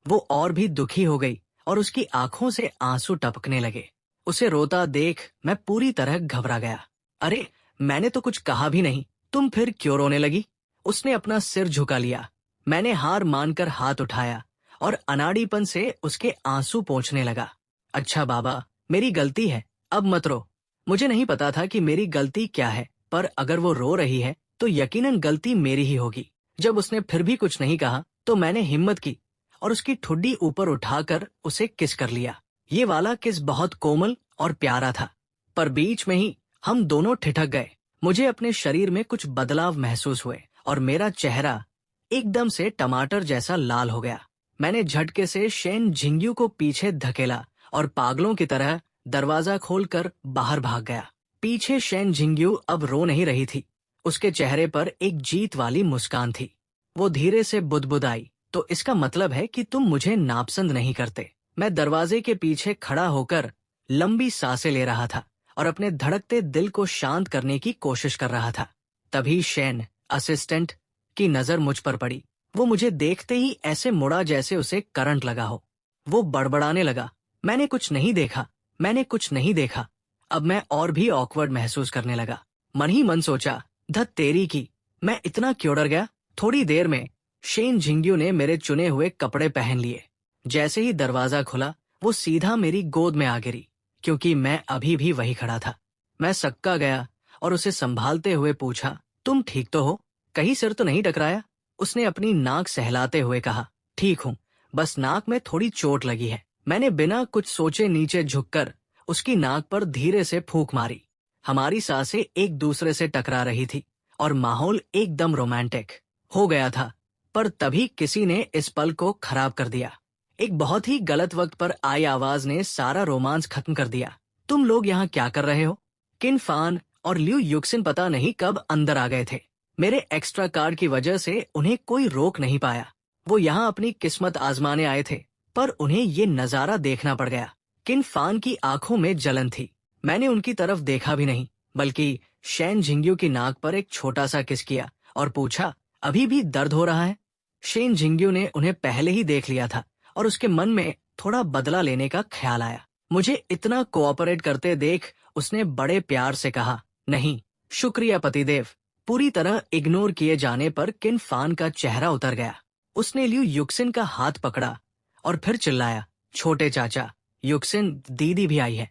वो और भी दुखी हो गई और उसकी आंखों से आंसू टपकने लगे। उसे रोता देख मैं पूरी तरह घबरा गया। अरे, मैंने तो कुछ कहा भी नहीं, तुम फिर क्यों रोने लगी? उसने अपना सिर झुका लिया। मैंने हार मानकर हाथ उठाया और अनाड़ीपन से उसके आंसू पोंछने लगा। अच्छा बाबा, मेरी गलती है, अब मत रो। मुझे नहीं पता था कि मेरी गलती क्या है, पर अगर वो रो रही है तो यकीनन गलती मेरी ही होगी। जब उसने फिर भी कुछ नहीं कहा तो मैंने हिम्मत की और उसकी ठुड्डी ऊपर उठाकर उसे किस कर लिया। ये वाला किस बहुत कोमल और प्यारा था, पर बीच में ही हम दोनों ठिठक गए। मुझे अपने शरीर में कुछ बदलाव महसूस हुए और मेरा चेहरा एकदम से टमाटर जैसा लाल हो गया। मैंने झटके से शेन झिंग्यू को पीछे धकेला और पागलों की तरह दरवाजा खोलकर बाहर भाग गया। पीछे शेन झिंग्यू अब रो नहीं रही थी। उसके चेहरे पर एक जीत वाली मुस्कान थी। वो धीरे से बुदबुदाई, तो इसका मतलब है कि तुम मुझे नापसंद नहीं करते। मैं दरवाजे के पीछे खड़ा होकर लंबी सांसें ले रहा था और अपने धड़कते दिल को शांत करने की कोशिश कर रहा था। तभी शेन असिस्टेंट की नजर मुझ पर पड़ी। वो मुझे देखते ही ऐसे मुड़ा जैसे उसे करंट लगा हो। वो बड़बड़ाने लगा, मैंने कुछ नहीं देखा, मैंने कुछ नहीं देखा। अब मैं और भी ऑकवर्ड महसूस करने लगा। मन ही मन सोचा, धत तेरी की, मैं इतना क्यों डर गया। थोड़ी देर में शेन झिंग्यू ने मेरे चुने हुए कपड़े पहन लिए। जैसे ही दरवाजा खुला, वो सीधा मेरी गोद में आ गिरी, क्योंकि मैं अभी भी वही खड़ा था। मैं सक्का गया और उसे संभालते हुए पूछा, तुम ठीक तो हो? कहीं सिर तो नहीं टकराया? उसने अपनी नाक सहलाते हुए कहा, ठीक हूँ, बस नाक में थोड़ी चोट लगी है। मैंने बिना कुछ सोचे नीचे झुककर उसकी नाक पर धीरे से फूंक मारी। हमारी सांसें एक दूसरे से टकरा रही थी और माहौल एकदम रोमांटिक हो गया था। पर तभी किसी ने इस पल को खराब कर दिया। एक बहुत ही गलत वक्त पर आई आवाज ने सारा रोमांस खत्म कर दिया। तुम लोग यहाँ क्या कर रहे हो? किन फान और ल्यू युक्सिन पता नहीं कब अंदर आ गए थे। मेरे एक्स्ट्रा कार्ड की वजह से उन्हें कोई रोक नहीं पाया। वो यहाँ अपनी किस्मत आजमाने आए थे, पर उन्हें ये नजारा देखना पड़ गया। किन फान की आंखों में जलन थी। मैंने उनकी तरफ देखा भी नहीं, बल्कि शेन झिंग्यू की नाक पर एक छोटा सा किस किया और पूछा, अभी भी दर्द हो रहा है? शेन झिंग्यू ने उन्हें पहले ही देख लिया था और उसके मन में थोड़ा बदला लेने का ख्याल आया। मुझे इतना कोऑपरेट करते देख उसने बड़े प्यार से कहा, नहीं शुक्रिया पतिदेव। पूरी तरह इग्नोर किए जाने पर किन फान का चेहरा उतर गया। उसने ल्यू युक्सिन का हाथ पकड़ा और फिर चिल्लाया, छोटे चाचा, युक्सिन दीदी भी आई है।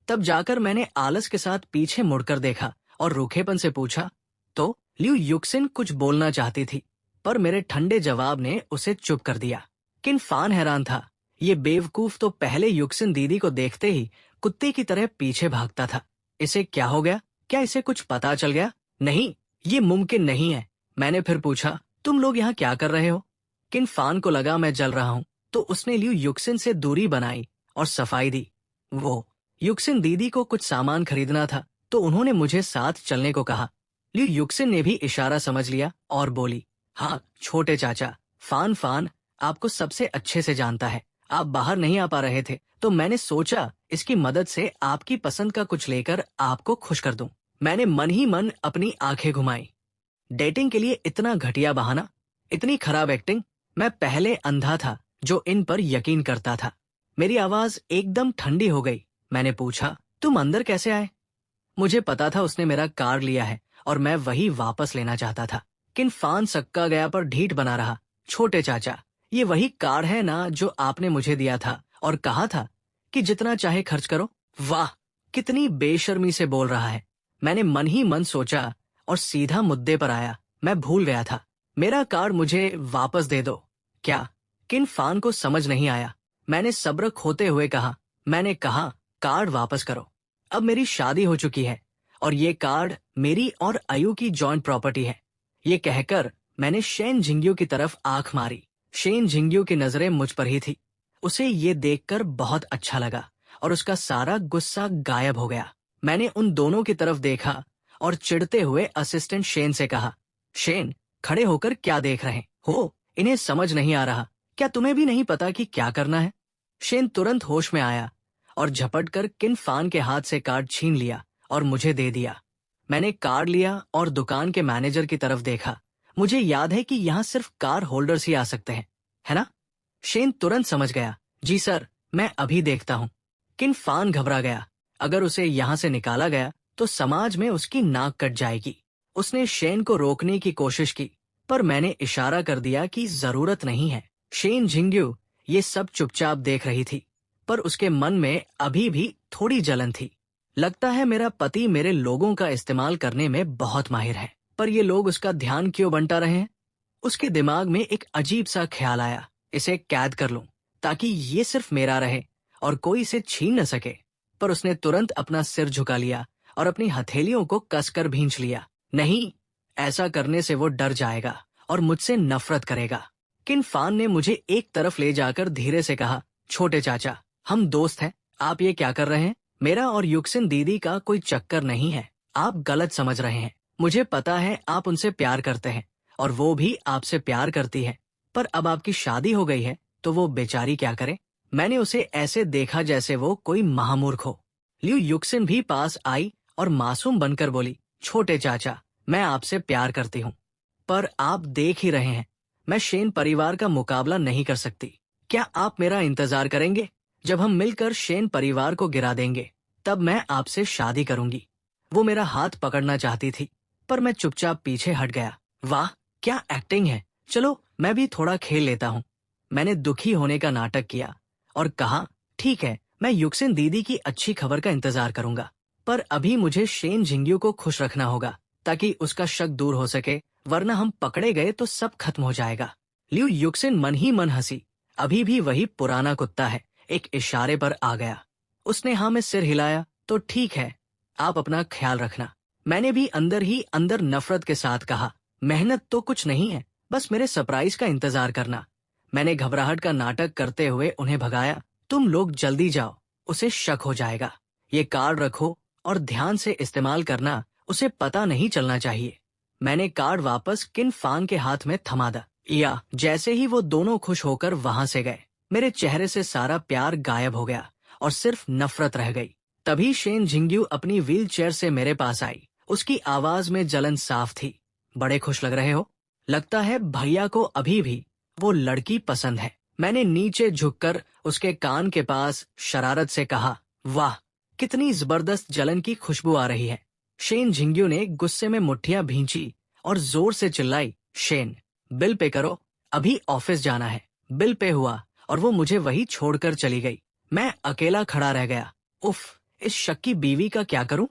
तब जाकर मैंने आलस के साथ पीछे मुड़कर देखा और रूखेपन से पूछा, तो? ल्यू युक्सिन कुछ बोलना चाहती थी, पर मेरे ठंडे जवाब ने उसे चुप कर दिया। किन फान हैरान था। ये बेवकूफ तो पहले युक्सिन दीदी को देखते ही कुत्ते की तरह पीछे भागता था। इसे क्या हो गया? क्या इसे कुछ पता चल गया? नहीं, ये मुमकिन नहीं है। मैंने फिर पूछा, तुम लोग यहाँ क्या कर रहे हो? किन फान को लगा मैं जल रहा हूँ, तो उसने ल्यू युक्सिन से दूरी बनाई और सफाई दी। वो युक्सिन दीदी को कुछ सामान खरीदना था, तो उन्होंने मुझे साथ चलने को कहा। ल्यू युक्सिन ने भी इशारा समझ लिया और बोली, हाँ छोटे चाचा, फान फान आपको सबसे अच्छे से जानता है। आप बाहर नहीं आ पा रहे थे, तो मैंने सोचा इसकी मदद से आपकी पसंद का कुछ लेकर आपको खुश कर दूं। मैंने मन ही मन अपनी आंखें घुमाई। डेटिंग के लिए इतना घटिया बहाना, इतनी खराब एक्टिंग। मैं पहले अंधा था जो इन पर यकीन करता था। मेरी आवाज एकदम ठंडी हो गई। मैंने पूछा, तुम अंदर कैसे आए? मुझे पता था उसने मेरा कार लिया है और मैं वही वापस लेना चाहता था। किन फान सक्का गया पर ढीठ बना रहा। छोटे चाचा, ये वही कार है ना जो आपने मुझे दिया था और कहा था कि जितना चाहे खर्च करो? वाह, कितनी बेशर्मी से बोल रहा है। मैंने मन ही मन सोचा और सीधा मुद्दे पर आया। मैं भूल गया था, मेरा कार मुझे वापस दे दो। क्या? किन फान को समझ नहीं आया। मैंने सब्र खोते हुए कहा, मैंने कहा कार्ड वापस करो। अब मेरी शादी हो चुकी है और ये कार्ड मेरी और आयु की जॉइंट प्रॉपर्टी है। ये कहकर मैंने शेन झिंग्यू की तरफ आंख मारी। शेन झिंग्यू की नजरें मुझ पर ही थी। उसे ये देखकर बहुत अच्छा लगा और उसका सारा गुस्सा गायब हो गया। मैंने उन दोनों की तरफ देखा और चिढ़ते हुए असिस्टेंट शेन से कहा, शेन, खड़े होकर क्या देख रहे हो? इन्हें समझ नहीं आ रहा। क्या तुम्हें भी नहीं पता कि क्या करना है? शेन तुरंत होश में आया और झपट कर किन फान के हाथ से कार्ड छीन लिया और मुझे दे दिया। मैंने कार्ड लिया और दुकान के मैनेजर की तरफ देखा। मुझे याद है कि यहाँ सिर्फ कार होल्डर्स ही आ सकते हैं, है ना? शेन तुरंत समझ गया, जी सर, मैं अभी देखता हूँ। किन फान घबरा गया। अगर उसे यहाँ से निकाला गया तो समाज में उसकी नाक कट जाएगी। उसने शेन को रोकने की कोशिश की, पर मैंने इशारा कर दिया कि जरूरत नहीं है। शेन झिंग्यू ये सब चुपचाप देख रही थी, पर उसके मन में अभी भी थोड़ी जलन थी। लगता है मेरा पति मेरे लोगों का इस्तेमाल करने में बहुत माहिर है, पर ये लोग उसका ध्यान क्यों बंटा रहे हैं? उसके दिमाग में एक अजीब सा ख्याल आया, इसे कैद कर लूं ताकि ये सिर्फ मेरा रहे और कोई इसे छीन न सके। पर उसने तुरंत अपना सिर झुका लिया और अपनी हथेलियों को कसकर भींच लिया। नहीं, ऐसा करने से वो डर जाएगा और मुझसे नफरत करेगा। किन फान ने मुझे एक तरफ ले जाकर धीरे से कहा, छोटे चाचा, हम दोस्त हैं। आप ये क्या कर रहे हैं? मेरा और युक्सिन दीदी का कोई चक्कर नहीं है। आप गलत समझ रहे हैं। मुझे पता है आप उनसे प्यार करते हैं और वो भी आपसे प्यार करती है, पर अब आपकी शादी हो गई है तो वो बेचारी क्या करे? मैंने उसे ऐसे देखा जैसे वो कोई महामूर्ख हो। ल्यू युक्सिन भी पास आई और मासूम बनकर बोली, छोटे चाचा, मैं आपसे प्यार करती हूँ, पर आप देख ही रहे हैं मैं शेन परिवार का मुकाबला नहीं कर सकती। क्या आप मेरा इंतजार करेंगे? जब हम मिलकर शेन परिवार को गिरा देंगे, तब मैं आपसे शादी करूंगी। वो मेरा हाथ पकड़ना चाहती थी, पर मैं चुपचाप पीछे हट गया। वाह, क्या एक्टिंग है। चलो मैं भी थोड़ा खेल लेता हूँ। मैंने दुखी होने का नाटक किया और कहा, ठीक है, मैं युक्सिन दीदी की अच्छी खबर का इंतजार करूंगा, पर अभी मुझे शेन झिंग्यू को खुश रखना होगा ताकि उसका शक दूर हो सके, वरना हम पकड़े गए तो सब खत्म हो जाएगा। ल्यू युक्सिन मन ही मन हंसी। अभी भी वही पुराना कुत्ता है। एक इशारे पर आ गया। उसने हाँ में सिर हिलाया, तो ठीक है, आप अपना ख्याल रखना। मैंने भी अंदर ही अंदर नफरत के साथ कहा, मेहनत तो कुछ नहीं है, बस मेरे सरप्राइज का इंतजार करना। मैंने घबराहट का नाटक करते हुए उन्हें भगाया। तुम लोग जल्दी जाओ, उसे शक हो जाएगा। ये कार्ड रखो और ध्यान से इस्तेमाल करना, उसे पता नहीं चलना चाहिए। मैंने कार्ड वापस किन फान के हाथ में थमा दा। या जैसे ही वो दोनों खुश होकर वहां से गए, मेरे चेहरे से सारा प्यार गायब हो गया और सिर्फ नफरत रह गई। तभी शेन झिंग्यू अपनी व्हील चेयर से मेरे पास आई। उसकी आवाज में जलन साफ थी। बड़े खुश लग रहे हो। लगता है भैया को अभी भी वो लड़की पसंद है। मैंने नीचे झुककर उसके कान के पास शरारत से कहा, वाह, कितनी जबरदस्त जलन की खुशबू आ रही है। शेन झिंग्यू ने गुस्से में मुट्ठियां भींची और जोर से चिल्लाई, शेन, बिल पे करो, अभी ऑफिस जाना है। बिल पे हुआ और वो मुझे वही छोड़कर चली गई। मैं अकेला खड़ा रह गया। उफ, इस शक्की बीवी का क्या करूं?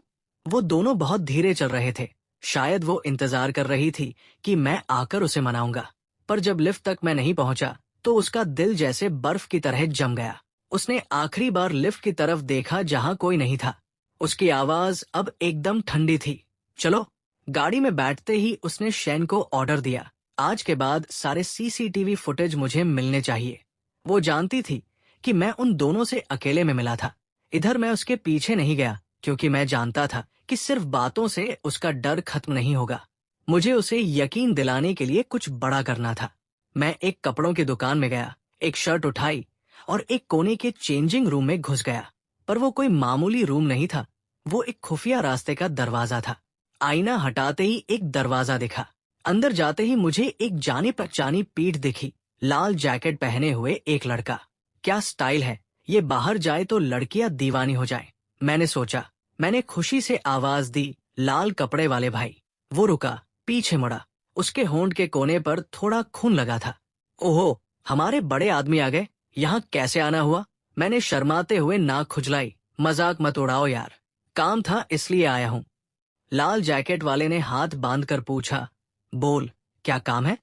वो दोनों बहुत धीरे चल रहे थे। शायद वो इंतजार कर रही थी कि मैं आकर उसे मनाऊंगा। पर जब लिफ्ट तक मैं नहीं पहुंचा तो उसका दिल जैसे बर्फ की तरह जम गया। उसने आखिरी बार लिफ्ट की तरफ देखा जहां कोई नहीं था। उसकी आवाज अब एकदम ठंडी थी। चलो। गाड़ी में बैठते ही उसने शेन को ऑर्डर दिया, आज के बाद सारे सीसीटीवी फुटेज मुझे मिलने चाहिए। वो जानती थी कि मैं उन दोनों से अकेले में मिला था। इधर मैं उसके पीछे नहीं गया क्योंकि मैं जानता था कि सिर्फ बातों से उसका डर खत्म नहीं होगा। मुझे उसे यकीन दिलाने के लिए कुछ बड़ा करना था। मैं एक कपड़ों की दुकान में गया, एक शर्ट उठाई और एक कोने के चेंजिंग रूम में घुस गया। पर वो कोई मामूली रूम नहीं था, वो एक खुफिया रास्ते का दरवाजा था। आईना हटाते ही एक दरवाजा दिखा। अंदर जाते ही मुझे एक जानी पहचानी पीठ दिखी। लाल जैकेट पहने हुए एक लड़का। क्या स्टाइल है, ये बाहर जाए तो लड़कियां दीवानी हो जाए, मैंने सोचा। मैंने खुशी से आवाज दी, लाल कपड़े वाले भाई। वो रुका, पीछे मुड़ा। उसके होंठ के कोने पर थोड़ा खून लगा था। ओहो, हमारे बड़े आदमी आ गए। यहाँ कैसे आना हुआ? मैंने शर्माते हुए नाक खुजलाई। मजाक मत उड़ाओ यार, काम था इसलिए आया हूँ। लाल जैकेट वाले ने हाथ बांधकर पूछा, बोल, क्या काम है?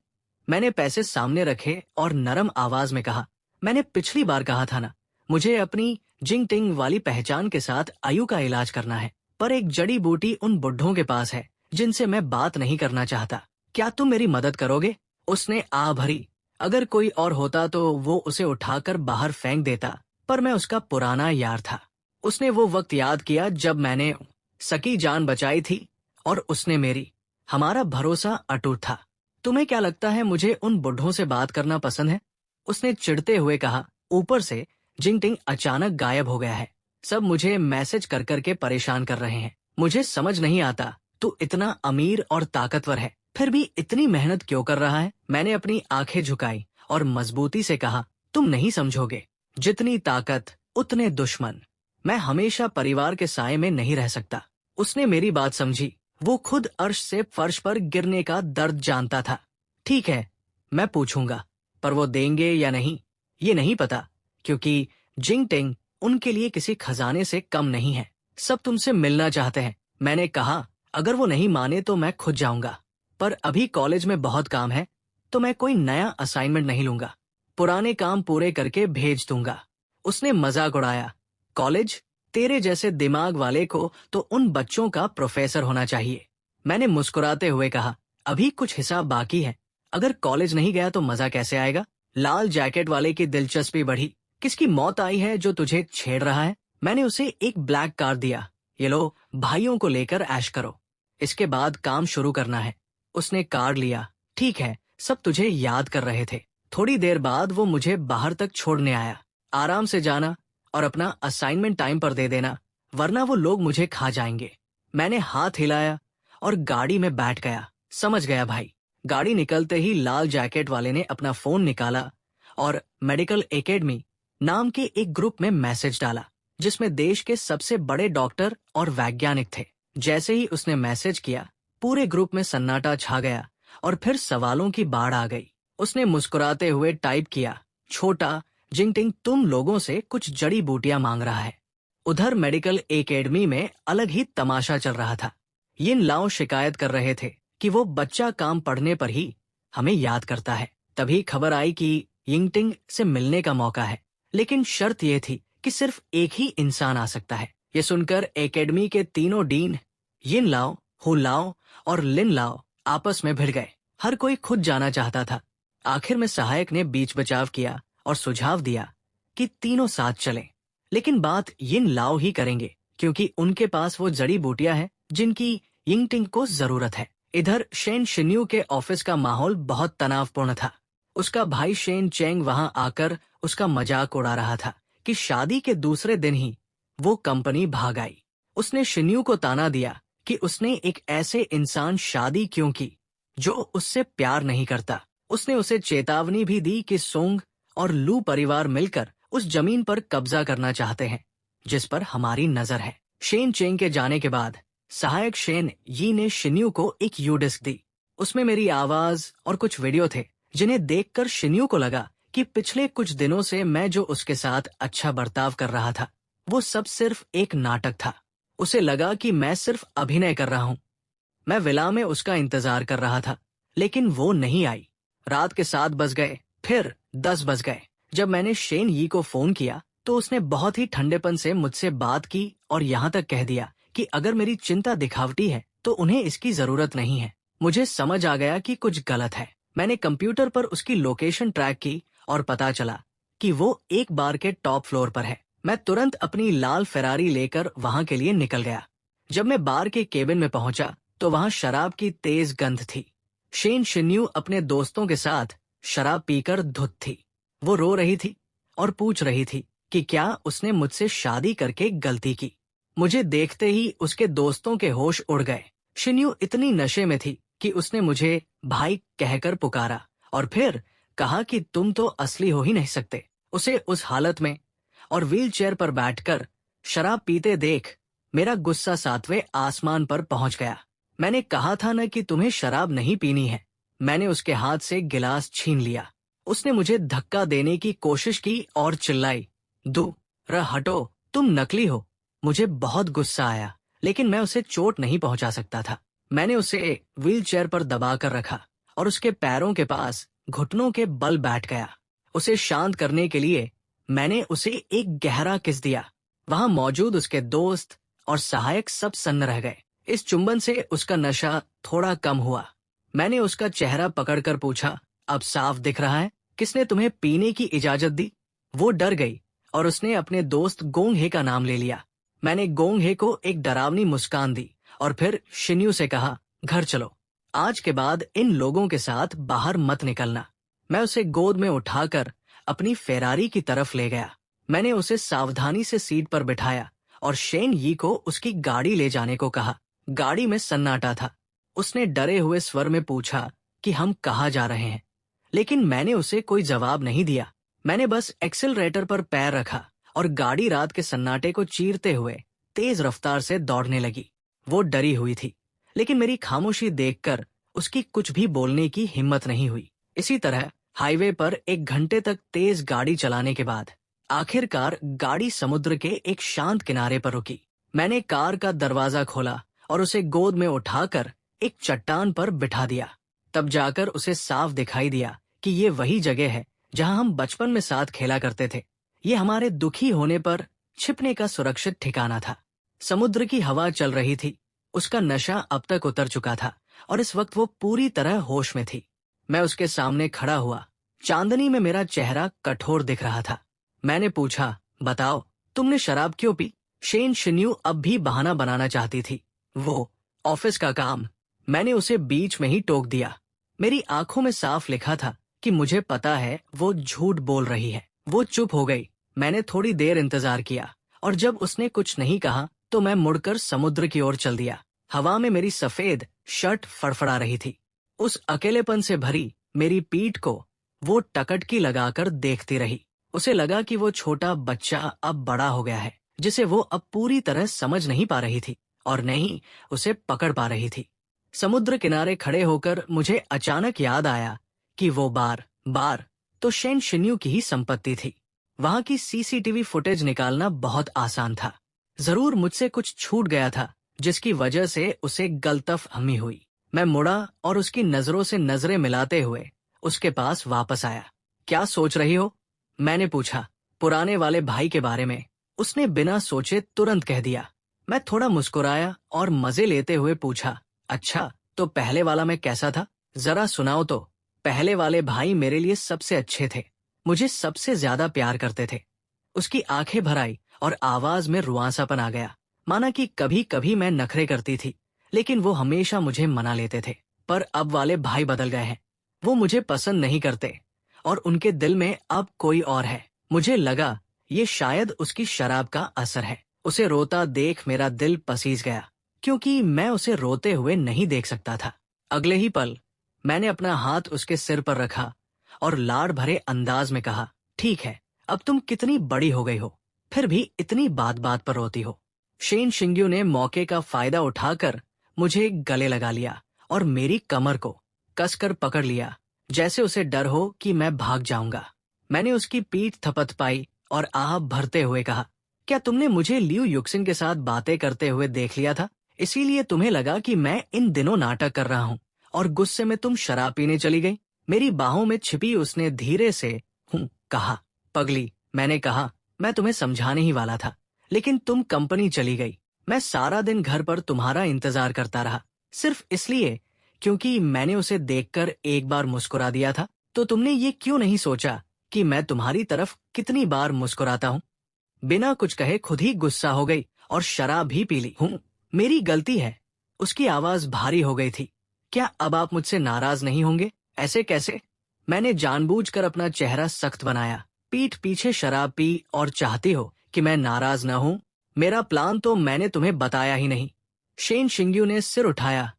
मैंने पैसे सामने रखे और नरम आवाज में कहा, मैंने पिछली बार कहा था ना, मुझे अपनी जिंग टिंग वाली पहचान के साथ आयु का इलाज करना है। पर एक जड़ी बूटी उन बुड्ढों के पास है जिनसे मैं बात नहीं करना चाहता। क्या तुम मेरी मदद करोगे? उसने आ भरी। अगर कोई और होता तो वो उसे उठाकर बाहर फेंक देता, पर मैं उसका पुराना यार था। उसने वो वक्त याद किया जब मैंने सकी जान बचाई थी और उसने मेरी। हमारा भरोसा अटूट था। तुम्हें क्या लगता है मुझे उन बुढ़ों से बात करना पसंद है? उसने चिढ़ते हुए कहा। ऊपर से जिंगटिंग अचानक गायब हो गया है। सब मुझे मैसेज कर करके परेशान कर रहे हैं। मुझे समझ नहीं आता, तू इतना अमीर और ताकतवर है, फिर भी इतनी मेहनत क्यों कर रहा है? मैंने अपनी आंखें झुकाई और मजबूती से कहा, तुम नहीं समझोगे। जितनी ताकत उतने दुश्मन। मैं हमेशा परिवार के साए में नहीं रह सकता। उसने मेरी बात समझी। वो खुद अर्श से फर्श पर गिरने का दर्द जानता था। ठीक है, मैं पूछूंगा, पर वो देंगे या नहीं ये नहीं पता, क्योंकि जिंगटिंग उनके लिए किसी खजाने से कम नहीं है। सब तुमसे मिलना चाहते हैं। मैंने कहा, अगर वो नहीं माने तो मैं खुद जाऊंगा, पर अभी कॉलेज में बहुत काम है तो मैं कोई नया असाइनमेंट नहीं लूंगा। पुराने काम पूरे करके भेज दूंगा। उसने मजाक उड़ाया। कॉलेज? तेरे जैसे दिमाग वाले को तो उन बच्चों का प्रोफेसर होना चाहिए। मैंने मुस्कुराते हुए कहा, अभी कुछ हिसाब बाकी है। अगर कॉलेज नहीं गया तो मजा कैसे आएगा? लाल जैकेट वाले की दिलचस्पी बढ़ी। किसकी मौत आई है जो तुझे छेड़ रहा है? मैंने उसे एक ब्लैक कार्ड दिया। ये लो, भाइयों को लेकर ऐश करो, इसके बाद काम शुरू करना है। उसने कार्ड लिया। ठीक है, सब तुझे याद कर रहे थे। थोड़ी देर बाद वो मुझे बाहर तक छोड़ने आया। आराम से जाना और अपना असाइनमेंट टाइम पर दे देना, वरना वो लोग मुझे खा जाएंगे। मैंने हाथ हिलाया और गाड़ी में बैठ गया। समझ गया भाई। गाड़ी निकलते ही लाल जैकेट वाले ने अपना फोन निकाला और मेडिकल एकेडमी नाम के एक ग्रुप में मैसेज डाला, जिसमें देश के सबसे बड़े डॉक्टर और वैज्ञानिक थे। जैसे ही उसने मैसेज किया, पूरे ग्रुप में सन्नाटा छा गया और फिर सवालों की बाढ़ आ गई। उसने मुस्कुराते हुए टाइप किया, छोटा जिंगटिंग तुम लोगों से कुछ जड़ी बूटियां मांग रहा है। उधर मेडिकल एकेडमी में अलग ही तमाशा चल रहा था। यिन लाओ शिकायत कर रहे थे कि वो बच्चा काम पढ़ने पर ही हमें याद करता है। तभी खबर आई कि यिंगटिंग से मिलने का मौका है, लेकिन शर्त ये थी कि सिर्फ एक ही इंसान आ सकता है। ये सुनकर एकेडमी के तीनों डीन यिन लाओ, हु लाओ और लिन लाओ आपस में भिड़ गए। हर कोई खुद जाना चाहता था। आखिर में सहायक ने बीच बचाव किया और सुझाव दिया कि तीनों साथ चलें, लेकिन बात यिन लाओ ही करेंगे, क्योंकि उनके पास वो जड़ी बूटियां हैं जिनकी यिंगटिंग को जरूरत है। इधर शेन शिन्यू के ऑफिस का माहौल बहुत तनावपूर्ण था। उसका भाई शेन चेंग वहां आकर उसका मजाक उड़ा रहा था कि शादी के दूसरे दिन ही वो कंपनी भाग आई। उसने शिन्यू को ताना दिया कि उसने एक ऐसे इंसान शादी क्यों की जो उससे प्यार नहीं करता। उसने उसे चेतावनी भी दी कि सोंग और लू परिवार मिलकर उस जमीन पर कब्जा करना चाहते हैं जिस पर हमारी नजर है। शेन चेंग के जाने के बाद सहायक शेन यी ने शिन्यू को एक यू डिस्क दी। उसमें मेरी आवाज और कुछ वीडियो थे जिन्हें देखकर शिन्यू को लगा कि पिछले कुछ दिनों से मैं जो उसके साथ अच्छा बर्ताव कर रहा था वो सब सिर्फ एक नाटक था। उसे लगा कि मैं सिर्फ अभिनय कर रहा हूं। मैं विला में उसका इंतजार कर रहा था लेकिन वो नहीं आई। रात के 7 बज गए, फिर 10 बज गए। जब मैंने शेन यी को फोन किया तो उसने बहुत ही ठंडेपन से मुझसे बात की और यहाँ तक कह दिया कि अगर मेरी चिंता दिखावटी है तो उन्हें इसकी जरूरत नहीं है। मुझे समझ आ गया कि कुछ गलत है। मैंने कंप्यूटर पर उसकी लोकेशन ट्रैक की और पता चला कि वो एक बार के टॉप फ्लोर पर है। मैं तुरंत अपनी लाल फेरारी लेकर वहां के लिए निकल गया। जब मैं बार के केबिन में पहुंचा तो वहां शराब की तेज गंध थी। शेन शिन्यू अपने दोस्तों के साथ शराब पीकर धुत थी। वो रो रही थी और पूछ रही थी कि क्या उसने मुझसे शादी करके गलती की। मुझे देखते ही उसके दोस्तों के होश उड़ गए। शिन्यू इतनी नशे में थी कि उसने मुझे भाई कहकर पुकारा और फिर कहा कि तुम तो असली हो ही नहीं सकते। उसे उस हालत में और व्हीलचेयर पर बैठकर शराब पीते देख मेरा गुस्सा 7वें आसमान पर पहुंच गया। मैंने कहा था न कि तुम्हें शराब नहीं पीनी है। मैंने उसके हाथ से गिलास छीन लिया। उसने मुझे धक्का देने की कोशिश की और चिल्लाई, दूर हटो, तुम नकली हो। मुझे बहुत गुस्सा आया लेकिन मैं उसे चोट नहीं पहुंचा सकता था। मैंने उसे व्हीलचेयर पर दबाकर रखा और उसके पैरों के पास घुटनों के बल बैठ गया। उसे शांत करने के लिए मैंने उसे एक गहरा किस दिया। वहां मौजूद उसके दोस्त और सहायक सब सन्न रह गए। इस चुंबन से उसका नशा थोड़ा कम हुआ। मैंने उसका चेहरा पकड़कर पूछा, अब साफ दिख रहा है, किसने तुम्हें पीने की इजाजत दी? वो डर गई और उसने अपने दोस्त गोंग हे का नाम ले लिया। मैंने गोंग हे को एक डरावनी मुस्कान दी और फिर शिन्यू से कहा, घर चलो, आज के बाद इन लोगों के साथ बाहर मत निकलना। मैं उसे गोद में उठाकर अपनी फेरारी की तरफ ले गया। मैंने उसे सावधानी से सीट पर बिठाया और शेन यी को उसकी गाड़ी ले जाने को कहा। गाड़ी में सन्नाटा था। उसने डरे हुए स्वर में पूछा कि हम कहाँ जा रहे हैं, लेकिन मैंने उसे कोई जवाब नहीं दिया। मैंने बस एक्सीलरेटर पर पैर रखा और गाड़ी रात के सन्नाटे को चीरते हुए तेज रफ्तार से दौड़ने लगी। वो डरी हुई थी लेकिन मेरी खामोशी देखकर उसकी कुछ भी बोलने की हिम्मत नहीं हुई। इसी तरह हाईवे पर 1 घंटे तक तेज गाड़ी चलाने के बाद आखिरकार गाड़ी समुद्र के एक शांत किनारे पर रुकी। मैंने कार का दरवाजा खोला और उसे गोद में उठाकर एक चट्टान पर बिठा दिया। तब जाकर उसे साफ दिखाई दिया कि ये वही जगह है जहां हम बचपन में साथ खेला करते थे। ये हमारे दुखी होने पर छिपने का सुरक्षित ठिकाना था। समुद्र की हवा चल रही थी। उसका नशा अब तक उतर चुका था और इस वक्त वो पूरी तरह होश में थी। मैं उसके सामने खड़ा हुआ। चांदनी में मेरा चेहरा कठोर दिख रहा था। मैंने पूछा, बताओ, तुमने शराब क्यों पी? शेन शिन्यू अब भी बहाना बनाना चाहती थी। वो ऑफिस का काम। मैंने उसे बीच में ही टोक दिया। मेरी आंखों में साफ लिखा था कि मुझे पता है वो झूठ बोल रही है। वो चुप हो गई। मैंने थोड़ी देर इंतजार किया और जब उसने कुछ नहीं कहा तो मैं मुड़कर समुद्र की ओर चल दिया। हवा में मेरी सफेद शर्ट फड़फड़ा रही थी। उस अकेलेपन से भरी मेरी पीठ को वो टकटकी लगाकर देखती रही। उसे लगा कि वो छोटा बच्चा अब बड़ा हो गया है जिसे वो अब पूरी तरह समझ नहीं पा रही थी और नहीं उसे पकड़ पा रही थी। समुद्र किनारे खड़े होकर मुझे अचानक याद आया कि वो बार तो शेन शिन्यू की ही संपत्ति थी। वहां की सीसीटीवी फुटेज निकालना बहुत आसान था। जरूर मुझसे कुछ छूट गया था जिसकी वजह से उसे गलतफहमी हुई। मैं मुड़ा और उसकी नजरों से नजरें मिलाते हुए उसके पास वापस आया। क्या सोच रही हो? मैंने पूछा। पुराने वाले भाई के बारे में। उसने बिना सोचे तुरंत कह दिया। मैं थोड़ा मुस्कुराया और मजे लेते हुए पूछा, अच्छा, तो पहले वाला मैं कैसा था? जरा सुनाओ तो। पहले वाले भाई मेरे लिए सबसे अच्छे थे। मुझे सबसे ज्यादा प्यार करते थे। उसकी आंखें भर आई और आवाज में रुआंसापन आ गया। माना कि कभी कभी मैं नखरे करती थी लेकिन वो हमेशा मुझे मना लेते थे। पर अब वाले भाई बदल गए हैं। वो मुझे पसंद नहीं करते। और उनके दिल में अब कोई और है। मुझे लगा ये शायद उसकी शराब का असर है। उसे रोता देख मेरा दिल पसीज गया, क्योंकि मैं उसे रोते हुए नहीं देख सकता था। अगले ही पल मैंने अपना हाथ उसके सिर पर रखा और लाड़ भरे अंदाज में कहा, ठीक है, अब तुम कितनी बड़ी हो गई हो, फिर भी इतनी बात बात पर रोती हो। शेन शिंग्यू ने मौके का फायदा उठाकर मुझे गले लगा लिया और मेरी कमर को कसकर पकड़ लिया, जैसे उसे डर हो कि मैं भाग जाऊंगा। मैंने उसकी पीठ थपथपाई और आह भरते हुए कहा, क्या तुमने मुझे लियू युक्सिन के साथ बातें करते हुए देख लिया था, इसीलिए तुम्हें लगा कि मैं इन दिनों नाटक कर रहा हूँ और गुस्से में तुम शराब पीने चली गई? मेरी बाहों में छिपी उसने धीरे से कहा, पगली, मैंने कहा, मैं तुम्हें समझाने ही वाला था, लेकिन तुम कंपनी चली गई। मैं सारा दिन घर पर तुम्हारा इंतजार करता रहा, सिर्फ इसलिए क्योंकि मैंने उसे देखकर एक बार मुस्कुरा दिया था। तो तुमने ये क्यों नहीं सोचा कि मैं तुम्हारी तरफ कितनी बार मुस्कुराता हूँ? बिना कुछ कहे खुद ही गुस्सा हो गई और शराब भी पी ली। मेरी गलती है। उसकी आवाज भारी हो गई थी। क्या अब आप मुझसे नाराज नहीं होंगे? ऐसे कैसे? मैंने जानबूझकर अपना चेहरा सख्त बनाया। पीठ पीछे शराब पी और चाहती हो कि मैं नाराज न हूं? मेरा प्लान तो मैंने तुम्हें बताया ही नहीं। शेन शिंग्यू ने सिर उठाया।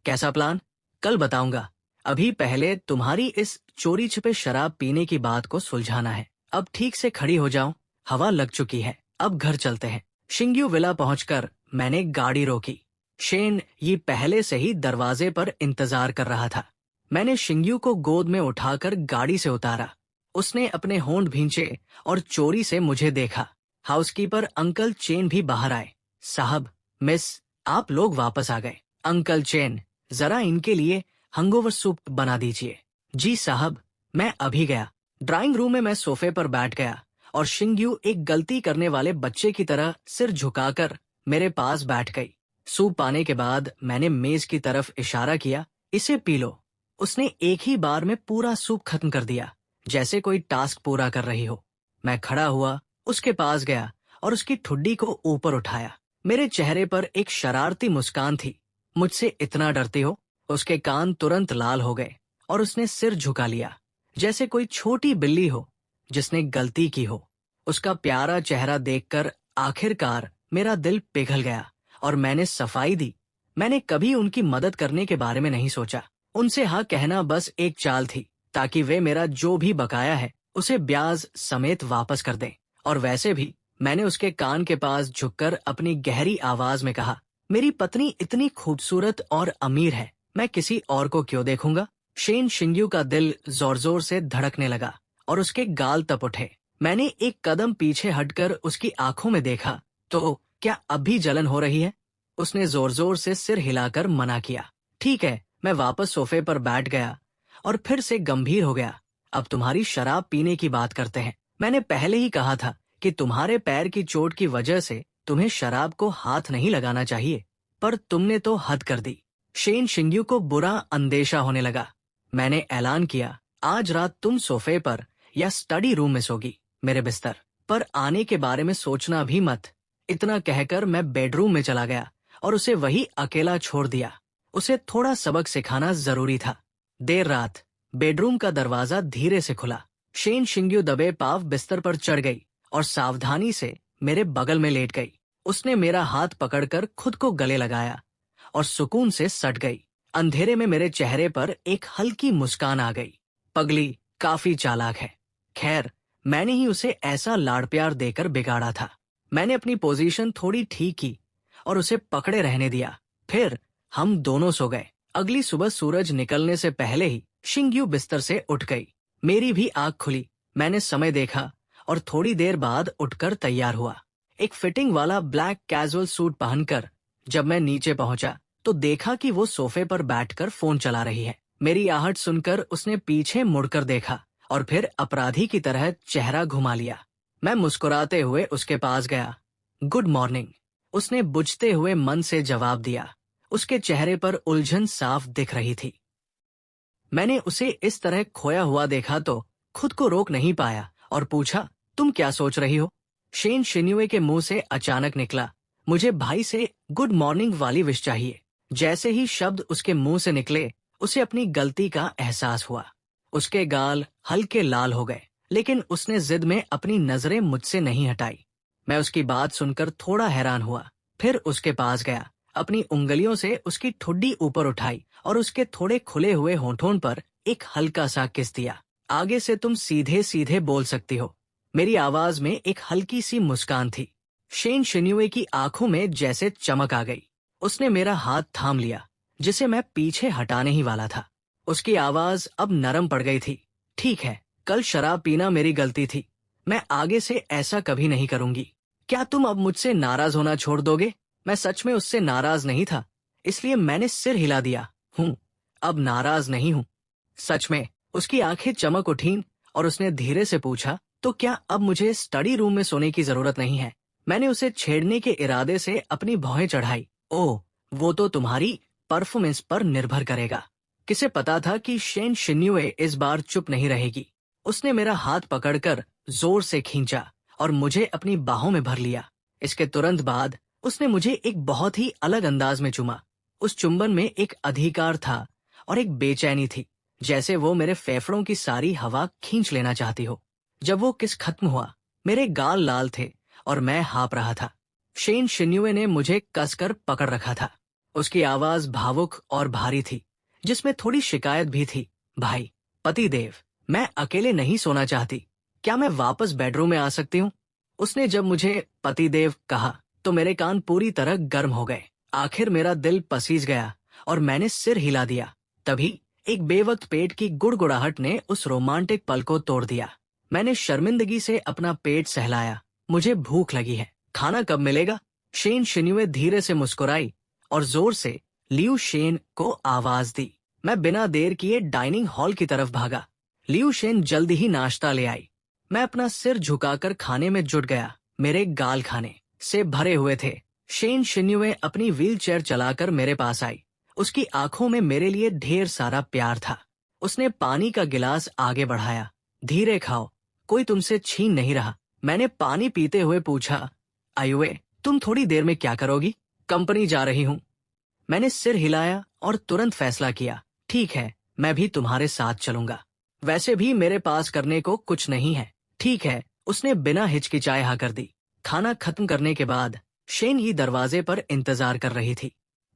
कैसा प्लान? कल बताऊंगा। अभी पहले तुम्हारी इस चोरी छिपे शराब पीने की बात को सुलझाना है। अब ठीक से खड़ी हो जाओ, हवा लग चुकी है, अब घर चलते हैं। शिंग्यू विला पहुंचकर मैंने गाड़ी रोकी। शेन ये पहले से ही दरवाजे पर इंतजार कर रहा था। मैंने शिंग्यू को गोद में उठाकर गाड़ी से उतारा। उसने अपने होंठ भींचे और चोरी से मुझे देखा। हाउसकीपर अंकल चेन भी बाहर आए। साहब, मिस, आप लोग वापस आ गए। अंकल चेन, जरा इनके लिए हंगोवर सूप बना दीजिए। जी साहब, मैं अभी गया। ड्राइंग रूम में मैं सोफे पर बैठ गया और शिंग्यू एक गलती करने वाले बच्चे की तरह सिर झुकाकर मेरे पास बैठ गई। सूप पाने के बाद मैंने मेज की तरफ इशारा किया, इसे पी लो। उसने एक ही बार में पूरा सूप खत्म कर दिया, जैसे कोई टास्क पूरा कर रही हो। मैं खड़ा हुआ, उसके पास गया और उसकी ठुड्डी को ऊपर उठाया। मेरे चेहरे पर एक शरारती मुस्कान थी। मुझसे इतना डरती हो? उसके कान तुरंत लाल हो गए और उसने सिर झुका लिया, जैसे कोई छोटी बिल्ली हो जिसने गलती की हो। उसका प्यारा चेहरा देखकर आखिरकार मेरा दिल पिघल गया और मैंने सफाई दी। मैंने कभी उनकी मदद करने के बारे में नहीं सोचा। उनसे हाँ कहना बस एक चाल थी, ताकि वे मेरा जो भी बकाया है उसे ब्याज समेत वापस कर दें। और वैसे भी मैंने उसके कान के पास झुककर अपनी गहरी आवाज में कहा, मेरी पत्नी इतनी खूबसूरत और अमीर है, मैं किसी और को क्यों देखूंगा? शेन शिंग्यू का दिल जोर जोर से धड़कने लगा और उसके गाल तप उठे। मैंने एक कदम पीछे हटकर उसकी आंखों में देखा। तो क्या अब भी जलन हो रही है? उसने जोर जोर से सिर हिलाकर मना किया। ठीक है, मैं वापस सोफे पर बैठ गया और फिर से गंभीर हो गया। अब तुम्हारी शराब पीने की बात करते हैं। मैंने पहले ही कहा था कि तुम्हारे पैर की चोट की वजह से तुम्हें शराब को हाथ नहीं लगाना चाहिए, पर तुमने तो हद कर दी। शेन शिंग्यू को बुरा अंदेशा होने लगा। मैंने ऐलान किया, आज रात तुम सोफे पर या स्टडी रूम में सोगी, मेरे बिस्तर पर आने के बारे में सोचना भी मत। इतना कहकर मैं बेडरूम में चला गया और उसे वही अकेला छोड़ दिया। उसे थोड़ा सबक सिखाना जरूरी था। देर रात बेडरूम का दरवाजा धीरे से खुला। शेन शिंग्यू दबे पांव बिस्तर पर चढ़ गई और सावधानी से मेरे बगल में लेट गई। उसने मेरा हाथ पकड़कर खुद को गले लगाया और सुकून से सट गई। अंधेरे में मेरे चेहरे पर एक हल्की मुस्कान आ गई। पगली काफी चालाक है। खैर, मैंने ही उसे ऐसा लाड़ प्यार देकर बिगाड़ा था। मैंने अपनी पोजीशन थोड़ी ठीक की और उसे पकड़े रहने दिया। फिर हम दोनों सो गए। अगली सुबह सूरज निकलने से पहले ही शिंग्यू बिस्तर से उठ गई। मेरी भी आंख खुली। मैंने समय देखा और थोड़ी देर बाद उठकर तैयार हुआ। एक फिटिंग वाला ब्लैक कैजुअल सूट पहनकर जब मैं नीचे पहुंचा तो देखा कि वो सोफे पर बैठकर फोन चला रही है। मेरी आहट सुनकर उसने पीछे मुड़कर देखा और फिर अपराधी की तरह चेहरा घुमा लिया। मैं मुस्कुराते हुए उसके पास गया। गुड मॉर्निंग, उसने बुझते हुए मन से जवाब दिया। उसके चेहरे पर उलझन साफ दिख रही थी। मैंने उसे इस तरह खोया हुआ देखा तो खुद को रोक नहीं पाया और पूछा, तुम क्या सोच रही हो? शेन शिन्यूए के मुंह से अचानक निकला, मुझे भाई से गुड मॉर्निंग वाली विश चाहिए। जैसे ही शब्द उसके मुंह से निकले, उसे अपनी गलती का एहसास हुआ। उसके गाल हल्के लाल हो गए, लेकिन उसने जिद में अपनी नजरें मुझसे नहीं हटाई। मैं उसकी बात सुनकर थोड़ा हैरान हुआ। फिर उसके पास गया, अपनी उंगलियों से उसकी ठुड्डी ऊपर उठाई और उसके थोड़े खुले हुए होंठों पर एक हल्का सा किस दिया। आगे से तुम सीधे सीधे बोल सकती हो। मेरी आवाज में एक हल्की सी मुस्कान थी। शेन शिन्यूए की आंखों में जैसे चमक आ गई। उसने मेरा हाथ थाम लिया, जिसे मैं पीछे हटाने ही वाला था। उसकी आवाज अब नरम पड़ गई थी। ठीक है, कल शराब पीना मेरी गलती थी। मैं आगे से ऐसा कभी नहीं करूंगी। क्या तुम अब मुझसे नाराज होना छोड़ दोगे? मैं सच में उससे नाराज नहीं था, इसलिए मैंने सिर हिला दिया। हूँ, अब नाराज नहीं हूँ। सच में। उसकी आंखें चमक उठीं और उसने धीरे से पूछा, तो क्या अब मुझे स्टडी रूम में सोने की जरूरत नहीं है? मैंने उसे छेड़ने के इरादे से अपनी भौहें चढ़ाई। ओह, वो तो तुम्हारी परफॉर्मेंस पर निर्भर करेगा। किसे पता था कि शेन शिन्यूए इस बार चुप नहीं रहेगी। उसने मेरा हाथ पकड़कर जोर से खींचा और मुझे अपनी बाहों में भर लिया। इसके तुरंत बाद उसने मुझे एक बहुत ही अलग अंदाज में चूमा। उस चुंबन में एक अधिकार था और एक बेचैनी थी, जैसे वो मेरे फेफड़ों की सारी हवा खींच लेना चाहती हो। जब वो किस खत्म हुआ, मेरे गाल लाल थे और मैं हाँप रहा था। शेन शिन्यूए ने मुझे कसकर पकड़ रखा था। उसकी आवाज भावुक और भारी थी, जिसमें थोड़ी शिकायत भी थी। भाई, पतिदेव, मैं अकेले नहीं सोना चाहती। क्या मैं वापस बेडरूम में आ सकती हूँ? उसने जब मुझे पतिदेव कहा तो मेरे कान पूरी तरह गर्म हो गए। आखिर मेरा दिल पसीज गया और मैंने सिर हिला दिया। तभी एक बेवक्त पेट की गुड़गुड़ाहट ने उस रोमांटिक पल को तोड़ दिया। मैंने शर्मिंदगी से अपना पेट सहलाया। मुझे भूख लगी है। खाना कब मिलेगा? शेन शिन्यूए धीरे से मुस्कुराई और जोर से लियू शेन को आवाज दी। मैं बिना देर किए डाइनिंग हॉल की तरफ भागा। लियू शेन जल्दी ही नाश्ता ले आई। मैं अपना सिर झुकाकर खाने में जुट गया। मेरे गाल खाने से भरे हुए थे। शेन शिन्यूए अपनी व्हीलचेयर चलाकर मेरे पास आई। उसकी आंखों में मेरे लिए ढेर सारा प्यार था। उसने पानी का गिलास आगे बढ़ाया। धीरे खाओ, कोई तुमसे छीन नहीं रहा। मैंने पानी पीते हुए पूछा, आयुए, तुम थोड़ी देर में क्या करोगी? कंपनी जा रही हूँ। मैंने सिर हिलाया और तुरंत फैसला किया, ठीक है, मैं भी तुम्हारे साथ चलूंगा। वैसे भी मेरे पास करने को कुछ नहीं है। ठीक है, उसने बिना हिचकिचाए हाँ कर दी। खाना खत्म करने के बाद शेन ही दरवाजे पर इंतजार कर रही थी।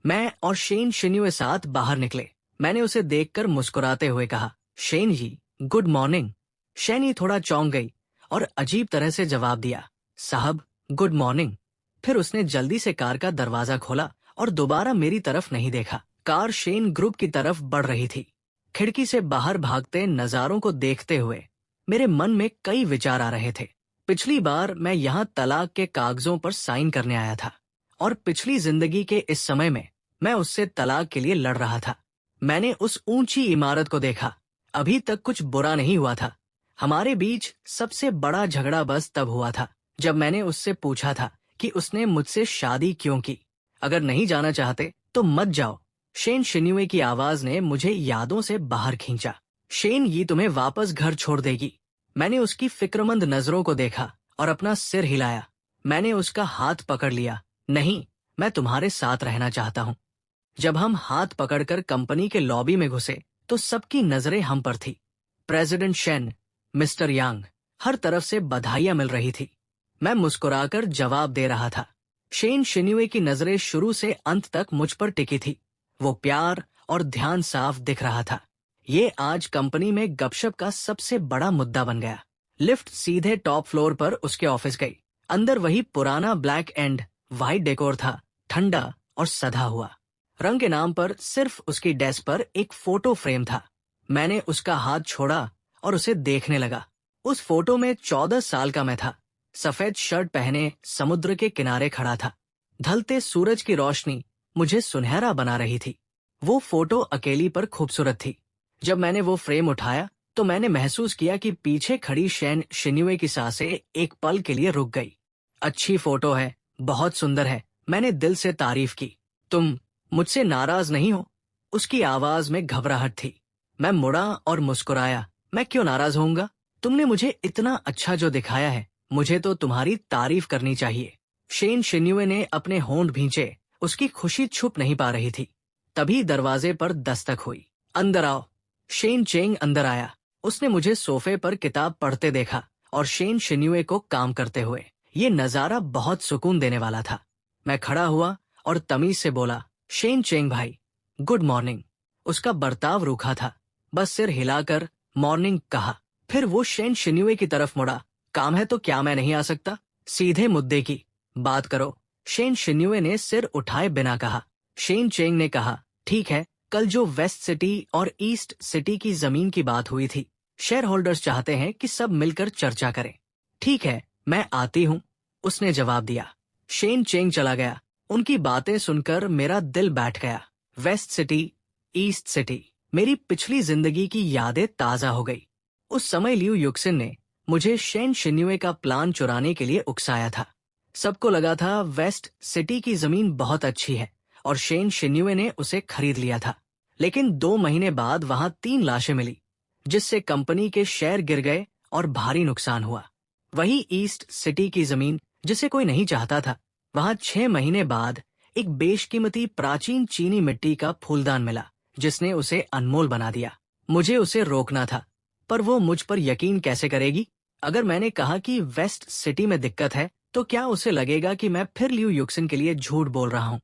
मैं और शेन शिन्यूए साथ बाहर निकले। मैंने उसे देखकर मुस्कुराते हुए कहा, शेन जी, गुड मॉर्निंग। शेनी थोड़ा चौंक गई और अजीब तरह से जवाब दिया, साहब, गुड मॉर्निंग। फिर उसने जल्दी से कार का दरवाजा खोला और दोबारा मेरी तरफ नहीं देखा। कार शेन ग्रुप की तरफ बढ़ रही थी। खिड़की से बाहर भागते नजारों को देखते हुए मेरे मन में कई विचार आ रहे थे। पिछली बार मैं यहाँ तलाक के कागजों पर साइन करने आया था और पिछली जिंदगी के इस समय में मैं उससे तलाक के लिए लड़ रहा था। मैंने उस ऊंची इमारत को देखा। अभी तक कुछ बुरा नहीं हुआ था। हमारे बीच सबसे बड़ा झगड़ा बस तब हुआ था जब मैंने उससे पूछा था कि उसने मुझसे शादी क्यों की। अगर नहीं जाना चाहते तो मत जाओ। शेन शिन्यूए की आवाज ने मुझे यादों से बाहर खींचा। शेन ये तुम्हें वापस घर छोड़ देगी। मैंने उसकी फिक्रमंद नजरों को देखा और अपना सिर हिलाया। मैंने उसका हाथ पकड़ लिया। नहीं, मैं तुम्हारे साथ रहना चाहता हूँ। जब हम हाथ पकड़कर कंपनी के लॉबी में घुसे तो सबकी नजरें हम पर थी। प्रेसिडेंट शेन, मिस्टर यांग, हर तरफ से बधाइयां मिल रही थी। मैं मुस्कुराकर जवाब दे रहा था। शेन शिन्यूए की नजरें शुरू से अंत तक मुझ पर टिकी थी। वो प्यार और ध्यान साफ दिख रहा था। ये आज कंपनी में गपशप का सबसे बड़ा मुद्दा बन गया। लिफ्ट सीधे टॉप फ्लोर पर उसके ऑफिस गई। अंदर वही पुराना ब्लैक एंड व्हाइट डेकोर था, ठंडा और सधा हुआ। रंग के नाम पर सिर्फ उसकी डेस्क पर एक फोटो फ्रेम था। मैंने उसका हाथ छोड़ा और उसे देखने लगा। उस फोटो में 14 साल का मैं था। सफेद शर्ट पहने समुद्र के किनारे खड़ा था। ढलते सूरज की रोशनी मुझे सुनहरा बना रही थी। वो फोटो अकेली पर खूबसूरत थी। जब मैंने वो फ्रेम उठाया तो मैंने महसूस किया कि पीछे खड़ी शेन शिन्यूए की सांसें एक पल के लिए रुक गई। अच्छी फोटो है, बहुत सुंदर है, मैंने दिल से तारीफ की। तुम मुझसे नाराज नहीं हो? उसकी आवाज में घबराहट थी। मैं मुड़ा और मुस्कुराया। मैं क्यों नाराज होऊंगा? तुमने मुझे इतना अच्छा जो दिखाया है, मुझे तो तुम्हारी तारीफ करनी चाहिए। शेन शिन्यूए ने अपने होंठ भींचे। उसकी खुशी छुप नहीं पा रही थी। तभी दरवाजे पर दस्तक हुई। अंदर आओ। शेन चेंग अंदर आया। उसने मुझे सोफे पर किताब पढ़ते देखा और शेन शिन्यूए को काम करते हुए। ये नजारा बहुत सुकून देने वाला था। मैं खड़ा हुआ और तमीज से बोला, शेन चेंग भाई, गुड मॉर्निंग। उसका बर्ताव रूखा था, बस सिर हिलाकर मॉर्निंग कहा। फिर वो शेन शिन्यूए की तरफ मुड़ा। काम है तो क्या मैं नहीं आ सकता? सीधे मुद्दे की बात करो, शेन शिन्यूए ने सिर उठाए बिना कहा। शेन चेंग ने कहा, ठीक है, कल जो वेस्ट सिटी और ईस्ट सिटी की जमीन की बात हुई थी, शेयर होल्डर्स चाहते हैं कि सब मिलकर चर्चा करें। ठीक है, मैं आती हूँ, उसने जवाब दिया। शेन चेंग चला गया। उनकी बातें सुनकर मेरा दिल बैठ गया। वेस्ट सिटी, ईस्ट सिटी, मेरी पिछली जिंदगी की यादें ताजा हो गई। उस समय लियू युक्सिन ने मुझे शेन शिन्यूए का प्लान चुराने के लिए उकसाया था। सबको लगा था वेस्ट सिटी की जमीन बहुत अच्छी है और शेन शिन्यूए ने उसे खरीद लिया था। लेकिन 2 महीने बाद वहां 3 लाशें मिली, जिससे कंपनी के शेयर गिर गए और भारी नुकसान हुआ। वही ईस्ट सिटी की जमीन, जिसे कोई नहीं चाहता था, वहां 6 महीने बाद एक बेशकीमती प्राचीन चीनी मिट्टी का फूलदान मिला, जिसने उसे अनमोल बना दिया। मुझे उसे रोकना था, पर वो मुझ पर यकीन कैसे करेगी? अगर मैंने कहा कि वेस्ट सिटी में दिक्कत है, तो क्या उसे लगेगा कि मैं फिर लियू युक्सिन के लिए झूठ बोल रहा हूँ?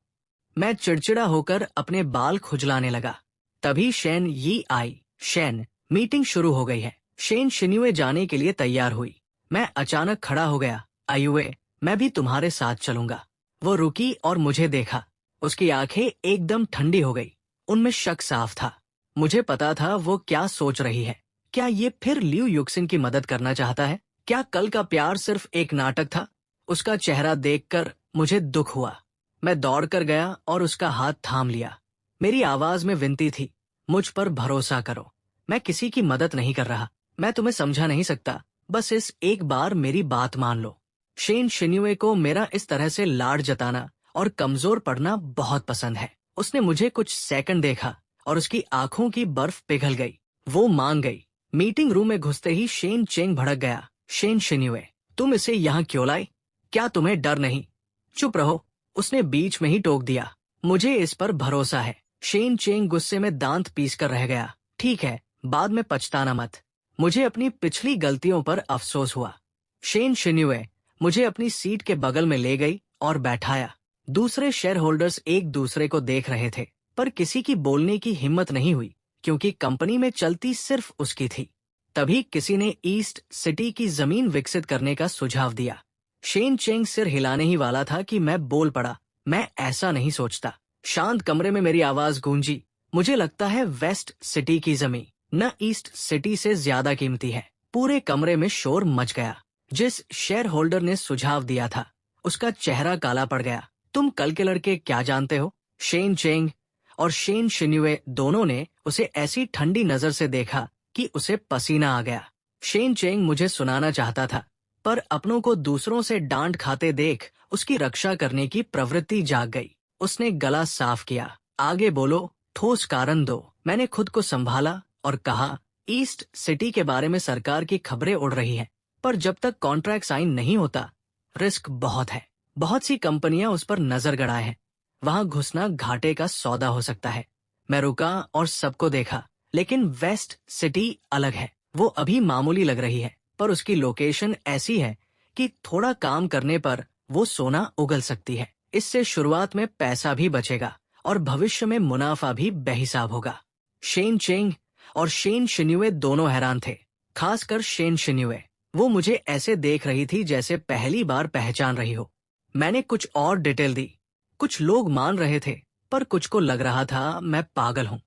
मैं चिड़चिड़ा होकर अपने बाल खुजलाने लगा। तभी शेन यी आई। शेन, मीटिंग शुरू हो गई है। शेन शिन्यूए जाने के लिए तैयार हुई। मैं अचानक खड़ा हो गया। आयुए, मैं भी तुम्हारे साथ चलूंगा। वो रुकी और मुझे देखा। उसकी आंखें एकदम ठंडी हो गई। उनमें शक साफ था। मुझे पता था वो क्या सोच रही है। क्या ये फिर लियू युक्सिन की मदद करना चाहता है? क्या कल का प्यार सिर्फ एक नाटक था? उसका चेहरा देखकर मुझे दुख हुआ। मैं दौड़कर गया और उसका हाथ थाम लिया। मेरी आवाज में विनती थी, मुझ पर भरोसा करो, मैं किसी की मदद नहीं कर रहा। मैं तुम्हें समझा नहीं सकता, बस इस एक बार मेरी बात मान लो। शेन शिन्यूए को मेरा इस तरह से लाड जताना और कमजोर पड़ना बहुत पसंद है। उसने मुझे कुछ सेकंड देखा और उसकी आंखों की बर्फ पिघल गई। वो मांग गई। मीटिंग रूम में घुसते ही शेन चेंग भड़क गया। शेन शिन्यूए, तुम इसे यहाँ क्यों लाई? क्या तुम्हें डर नहीं? चुप रहो, उसने बीच में ही टोक दिया। मुझे इस पर भरोसा है। शेन चेंग गुस्से में दांत पीसकर रह गया। ठीक है, बाद में पछताना मत। मुझे अपनी पिछली गलतियों पर अफसोस हुआ। शेन शिन्यूए मुझे अपनी सीट के बगल में ले गई और बैठाया। दूसरे शेयर होल्डर्स एक दूसरे को देख रहे थे, पर किसी की बोलने की हिम्मत नहीं हुई, क्योंकि कंपनी में चलती सिर्फ उसकी थी। तभी किसी ने ईस्ट सिटी की जमीन विकसित करने का सुझाव दिया। शेन चेंग सिर हिलाने ही वाला था कि मैं बोल पड़ा, मैं ऐसा नहीं सोचता। शांत कमरे में मेरी आवाज गूंजी, मुझे लगता है वेस्ट सिटी की जमीन न ईस्ट सिटी से ज्यादा कीमती है। पूरे कमरे में शोर मच गया। जिस शेयर होल्डर ने सुझाव दिया था, उसका चेहरा काला पड़ गया। तुम कल के लड़के क्या जानते हो? शेन चेंग और शेन शिन्यूए दोनों ने उसे ऐसी ठंडी नजर से देखा कि उसे पसीना आ गया। शेन चेंग मुझे सुनाना चाहता था, पर अपनों को दूसरों से डांट खाते देख उसकी रक्षा करने की प्रवृत्ति जाग गई। उसने गला साफ किया। आगे बोलो, ठोस कारण दो। मैंने खुद को संभाला और कहा, ईस्ट सिटी के बारे में सरकार की खबरें उड़ रही हैं, पर जब तक कॉन्ट्रैक्ट साइन नहीं होता, रिस्क बहुत है। बहुत सी कंपनियां उस पर नजर गड़ाए हैं। वहां घुसना घाटे का सौदा हो सकता है। मैं रुका और सबको देखा, लेकिन वेस्ट सिटी अलग है। वो अभी मामूली लग रही है, पर उसकी लोकेशन ऐसी है कि थोड़ा काम करने पर वो सोना उगल सकती है। इससे शुरुआत में पैसा भी बचेगा और भविष्य में मुनाफा भी बेहिसाब होगा। शेन चेंग और शेन शिन्यूए दोनों हैरान थे, खासकर शेन शिन्यूए। वो मुझे ऐसे देख रही थी जैसे पहली बार पहचान रही हो। मैंने कुछ और डिटेल दी। कुछ लोग मान रहे थे, पर कुछ को लग रहा था मैं पागल हूँ।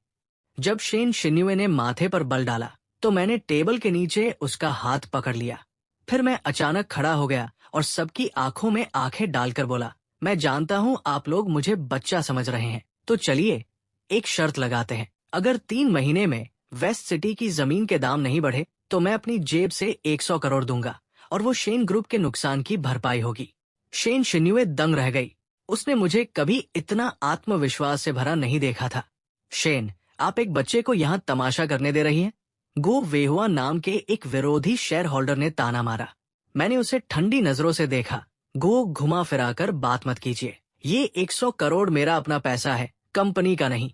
जब शेन शिन्यूए ने माथे पर बल डाला, तो मैंने टेबल के नीचे उसका हाथ पकड़ लिया। फिर मैं अचानक खड़ा हो गया और सबकी आंखों में आंखें डालकर बोला, मैं जानता हूँ आप लोग मुझे बच्चा समझ रहे हैं, तो चलिए एक शर्त लगाते हैं। अगर 3 महीने में वेस्ट सिटी की जमीन के दाम नहीं बढ़े, तो मैं अपनी जेब से 100 करोड़ दूंगा और वो शेन ग्रुप के नुकसान की भरपाई होगी। शेन शिन्यूए दंग रह गई। उसने मुझे कभी इतना आत्मविश्वास से भरा नहीं देखा था। शेन, आप एक बच्चे को यहाँ तमाशा करने दे रही हैं? गो वेहुआ नाम के एक विरोधी शेयर होल्डर ने ताना मारा। मैंने उसे ठंडी नजरों से देखा। गो, घुमा फिराकर बात मत कीजिए। ये 100 करोड़ मेरा अपना पैसा है, कंपनी का नहीं।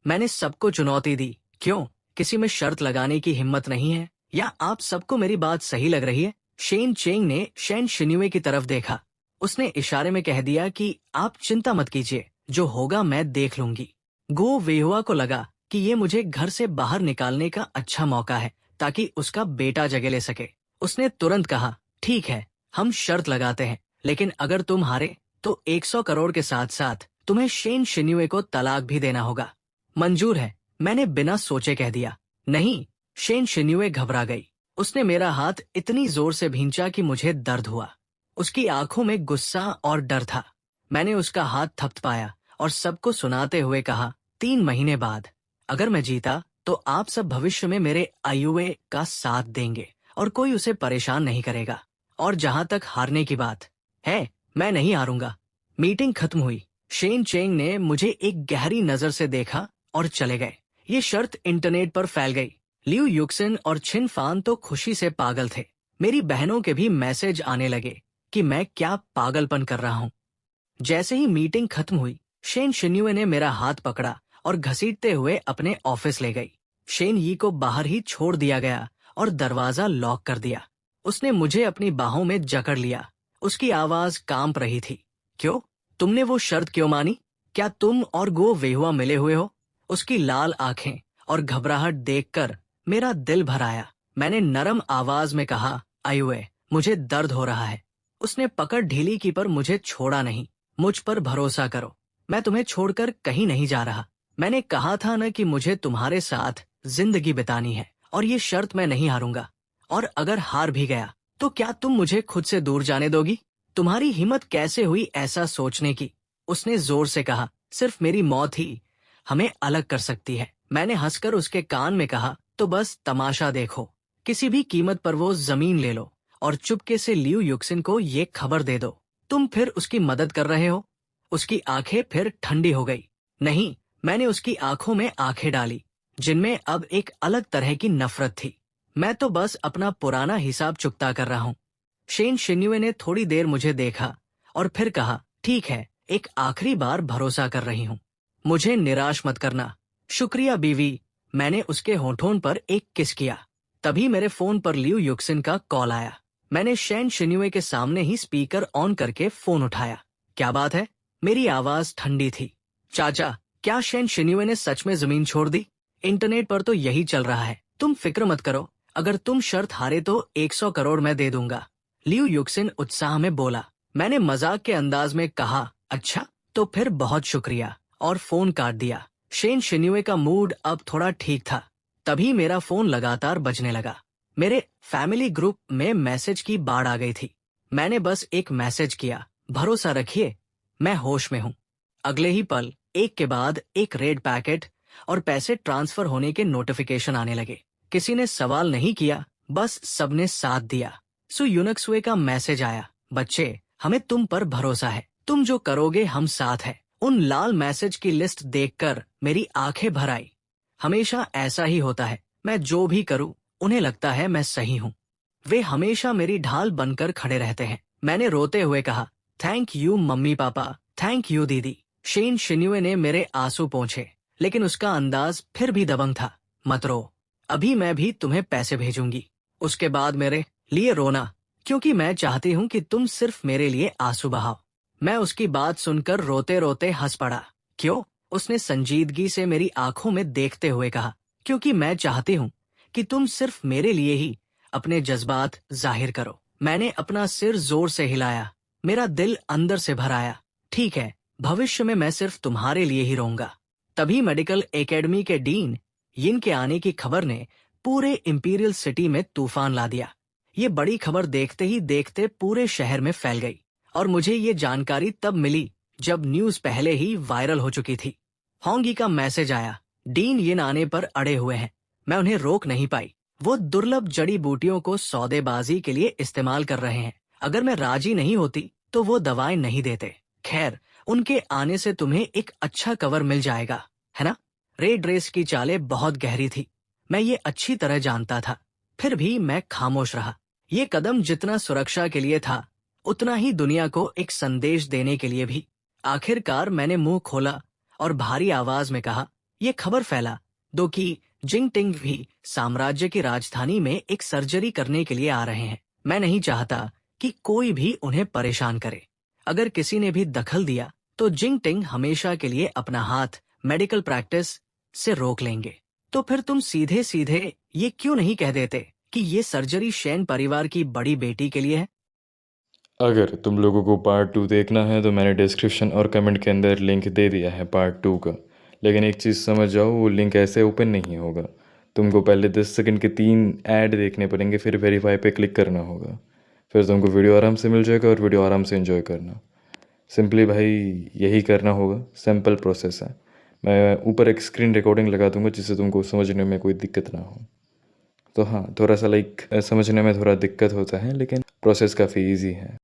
मैंने सबको चुनौती दी। क्यों? किसी में शर्त लगाने की हिम्मत नहीं है? या आप सबको मेरी बात सही लग रही है? शेन चेंग ने शेन शिन्यूए की तरफ देखा। उसने इशारे में कह दिया कि आप चिंता मत कीजिए, जो होगा मैं देख लूंगी। गो वेहुआ को लगा कि ये मुझे घर से बाहर निकालने का अच्छा मौका है ताकि उसका बेटा जगह ले सके। उसने तुरंत कहा, ठीक है, हम शर्त लगाते हैं, लेकिन अगर तुम हारे तो 100 करोड़ के साथ साथ तुम्हें शेन शिन्यूए को तलाक भी देना होगा। मंजूर है, मैंने बिना सोचे कह दिया। नहीं, शेन शिन्यूए घबरा गई। उसने मेरा हाथ इतनी जोर से भींचा कि मुझे दर्द हुआ। उसकी आंखों में गुस्सा और डर था। मैंने उसका हाथ थपथपाया और सबको सुनाते हुए कहा, 3 महीने बाद अगर मैं जीता तो आप सब भविष्य में मेरे आईयूए का साथ देंगे और कोई उसे परेशान नहीं करेगा। और जहां तक हारने की बात है, मैं नहीं हारूंगा। मीटिंग खत्म हुई। शेन चेंग ने मुझे एक गहरी नजर से देखा और चले गए। ये शर्त इंटरनेट पर फैल गई। लियू युक्सिन और छिन फान तो खुशी से पागल थे। मेरी बहनों के भी मैसेज आने लगे कि मैं क्या पागलपन कर रहा हूँ। जैसे ही मीटिंग खत्म हुई, शेन शिन्यूए ने मेरा हाथ पकड़ा और घसीटते हुए अपने ऑफिस ले गई। शेन यी को बाहर ही छोड़ दिया गया और दरवाजा लॉक कर दिया। उसने मुझे अपनी बाहों में जकड़ लिया। उसकी आवाज कांप रही थी। क्यों? तुमने वो शर्त क्यों मानी? क्या तुम और गो वेहुआ मिले हुए हो? उसकी लाल आंखें और घबराहट देखकर मेरा दिल भर आया। मैंने नरम आवाज में कहा, आयुए, मुझे दर्द हो रहा है। उसने पकड़ ढीली की पर मुझे छोड़ा नहीं। मुझ पर भरोसा करो, मैं तुम्हें छोड़कर कहीं नहीं जा रहा। मैंने कहा था न कि मुझे तुम्हारे साथ जिंदगी बितानी है और ये शर्त मैं नहीं हारूंगा। और अगर हार भी गया तो क्या तुम मुझे खुद से दूर जाने दोगी? तुम्हारी हिम्मत कैसे हुई ऐसा सोचने की? उसने जोर से कहा, सिर्फ मेरी मौत ही हमें अलग कर सकती है। मैंने हंसकर उसके कान में कहा, तो बस तमाशा देखो, किसी भी कीमत पर वो जमीन ले लो और चुपके से लियू युक्सिन को ये खबर दे दो। तुम फिर उसकी मदद कर रहे हो। उसकी आंखें फिर ठंडी हो गई। नहीं, मैंने उसकी आंखों में आंखें डाली जिनमें अब एक अलग तरह की नफरत थी। मैं तो बस अपना पुराना हिसाब चुकता कर रहा हूँ। शेन शिन्यूए ने थोड़ी देर मुझे देखा और फिर कहा, ठीक है, एक आखिरी बार भरोसा कर रही हूँ, मुझे निराश मत करना। शुक्रिया बीवी। मैंने उसके होठों पर एक किस किया। तभी मेरे फोन पर लियू युक्सिन का कॉल आया। मैंने शेन शिन्यूए के सामने ही स्पीकर ऑन करके फोन उठाया। क्या बात है? मेरी आवाज ठंडी थी। चाचा, क्या शेन शिन्यूए ने सच में जमीन छोड़ दी? इंटरनेट पर तो यही चल रहा है। तुम फिक्र मत करो, अगर तुम शर्त हारे तो 100 करोड़ मैं दे दूंगा। लियू युक्सिन उत्साह में बोला। मैंने मजाक के अंदाज में कहा, अच्छा, तो फिर बहुत शुक्रिया, और फोन काट दिया। शेन शिन्यूए का मूड अब थोड़ा ठीक था। तभी मेरा फोन लगातार बजने लगा। मेरे फैमिली ग्रुप में मैसेज की बाढ़ आ गई थी। मैंने बस एक मैसेज किया, भरोसा रखिए, मैं होश में हूँ। अगले ही पल एक के बाद एक रेड पैकेट और पैसे ट्रांसफर होने के नोटिफिकेशन आने लगे। किसी ने सवाल नहीं किया, बस सबने साथ दिया। सु यूनक्सुए का मैसेज आया, बच्चे, हमें तुम पर भरोसा है, तुम जो करोगे हम साथ हैं। उन लाल मैसेज की लिस्ट देखकर मेरी आंखें भर आई। हमेशा ऐसा ही होता है, मैं जो भी करूं उन्हें लगता है मैं सही हूं। वे हमेशा मेरी ढाल बनकर खड़े रहते हैं। मैंने रोते हुए कहा, thank you mummy papa, thank you दीदी। शेन शिन्यूए ने मेरे आंसू पोंछे, लेकिन उसका अंदाज फिर भी दबंग था। मत रो, अभी मैं भी तुम्हें पैसे भेजूंगी। उसके बाद मेरे लिए रोना, क्योंकि मैं चाहती हूँ कि तुम सिर्फ मेरे लिए आंसू बहाओ। मैं उसकी बात सुनकर रोते रोते हंस पड़ा। क्यों? उसने संजीदगी से मेरी आंखों में देखते हुए कहा, क्योंकि मैं चाहती हूँ कि तुम सिर्फ मेरे लिए ही अपने जज्बात जाहिर करो। मैंने अपना सिर जोर से हिलाया। मेरा दिल अंदर से भर आया। ठीक है, भविष्य में मैं सिर्फ तुम्हारे लिए ही रहूंगा। तभी मेडिकल एकेडमी के डीन यिन के आने की खबर ने पूरे इंपीरियल सिटी में तूफान ला दिया। ये बड़ी खबर देखते ही देखते पूरे शहर में फैल गई और मुझे ये जानकारी तब मिली जब न्यूज पहले ही वायरल हो चुकी थी। होंगी का मैसेज आया, डीन यिन आने पर अड़े हुए हैं। मैं उन्हें रोक नहीं पाई। वो दुर्लभ जड़ी बूटियों को सौदेबाजी के लिए इस्तेमाल कर रहे हैं। अगर मैं राजी नहीं होती तो वो दवाएं नहीं देते। खैर, उनके आने से तुम्हें एक अच्छा कवर मिल जाएगा, है ना? रेड रेस की चालें बहुत गहरी थी, मैं ये अच्छी तरह जानता था। फिर भी मैं खामोश रहा। ये कदम जितना सुरक्षा के लिए था, उतना ही दुनिया को एक संदेश देने के लिए भी। आखिरकार मैंने मुंह खोला और भारी आवाज में कहा, ये खबर फैला दो कि जिंग टिंग भी साम्राज्य की राजधानी में एक सर्जरी करने के लिए आ रहे हैं। मैं नहीं चाहता कि कोई भी उन्हें परेशान करे। अगर किसी ने भी दखल दिया तो जिंग टिंग हमेशा के लिए अपना हाथ मेडिकल प्रैक्टिस से रोक लेंगे। तो फिर तुम सीधे सीधे ये क्यों नहीं कह देते कि ये सर्जरी शेन परिवार की बड़ी बेटी के लिए है? अगर तुम लोगों को पार्ट 2 देखना है तो मैंने डिस्क्रिप्शन और कमेंट के अंदर लिंक दे दिया है पार्ट 2 का। लेकिन एक चीज़ समझ जाओ, वो लिंक ऐसे ओपन नहीं होगा। तुमको पहले 10 सेकंड के 3 ऐड देखने पड़ेंगे, फिर वेरीफाई पे क्लिक करना होगा। फिर तुमको वीडियो आराम से मिल जाएगा और वीडियो आराम से एंजॉय करना। सिंपली भाई यही करना होगा, सिंपल प्रोसेस है। मैं ऊपर एक स्क्रीन रिकॉर्डिंग लगा दूंगा जिससे तुमको समझने में कोई दिक्कत ना हो। तो हाँ, थोड़ा सा समझने में थोड़ा दिक्कत होता है, लेकिन प्रोसेस काफ़ी ईजी है।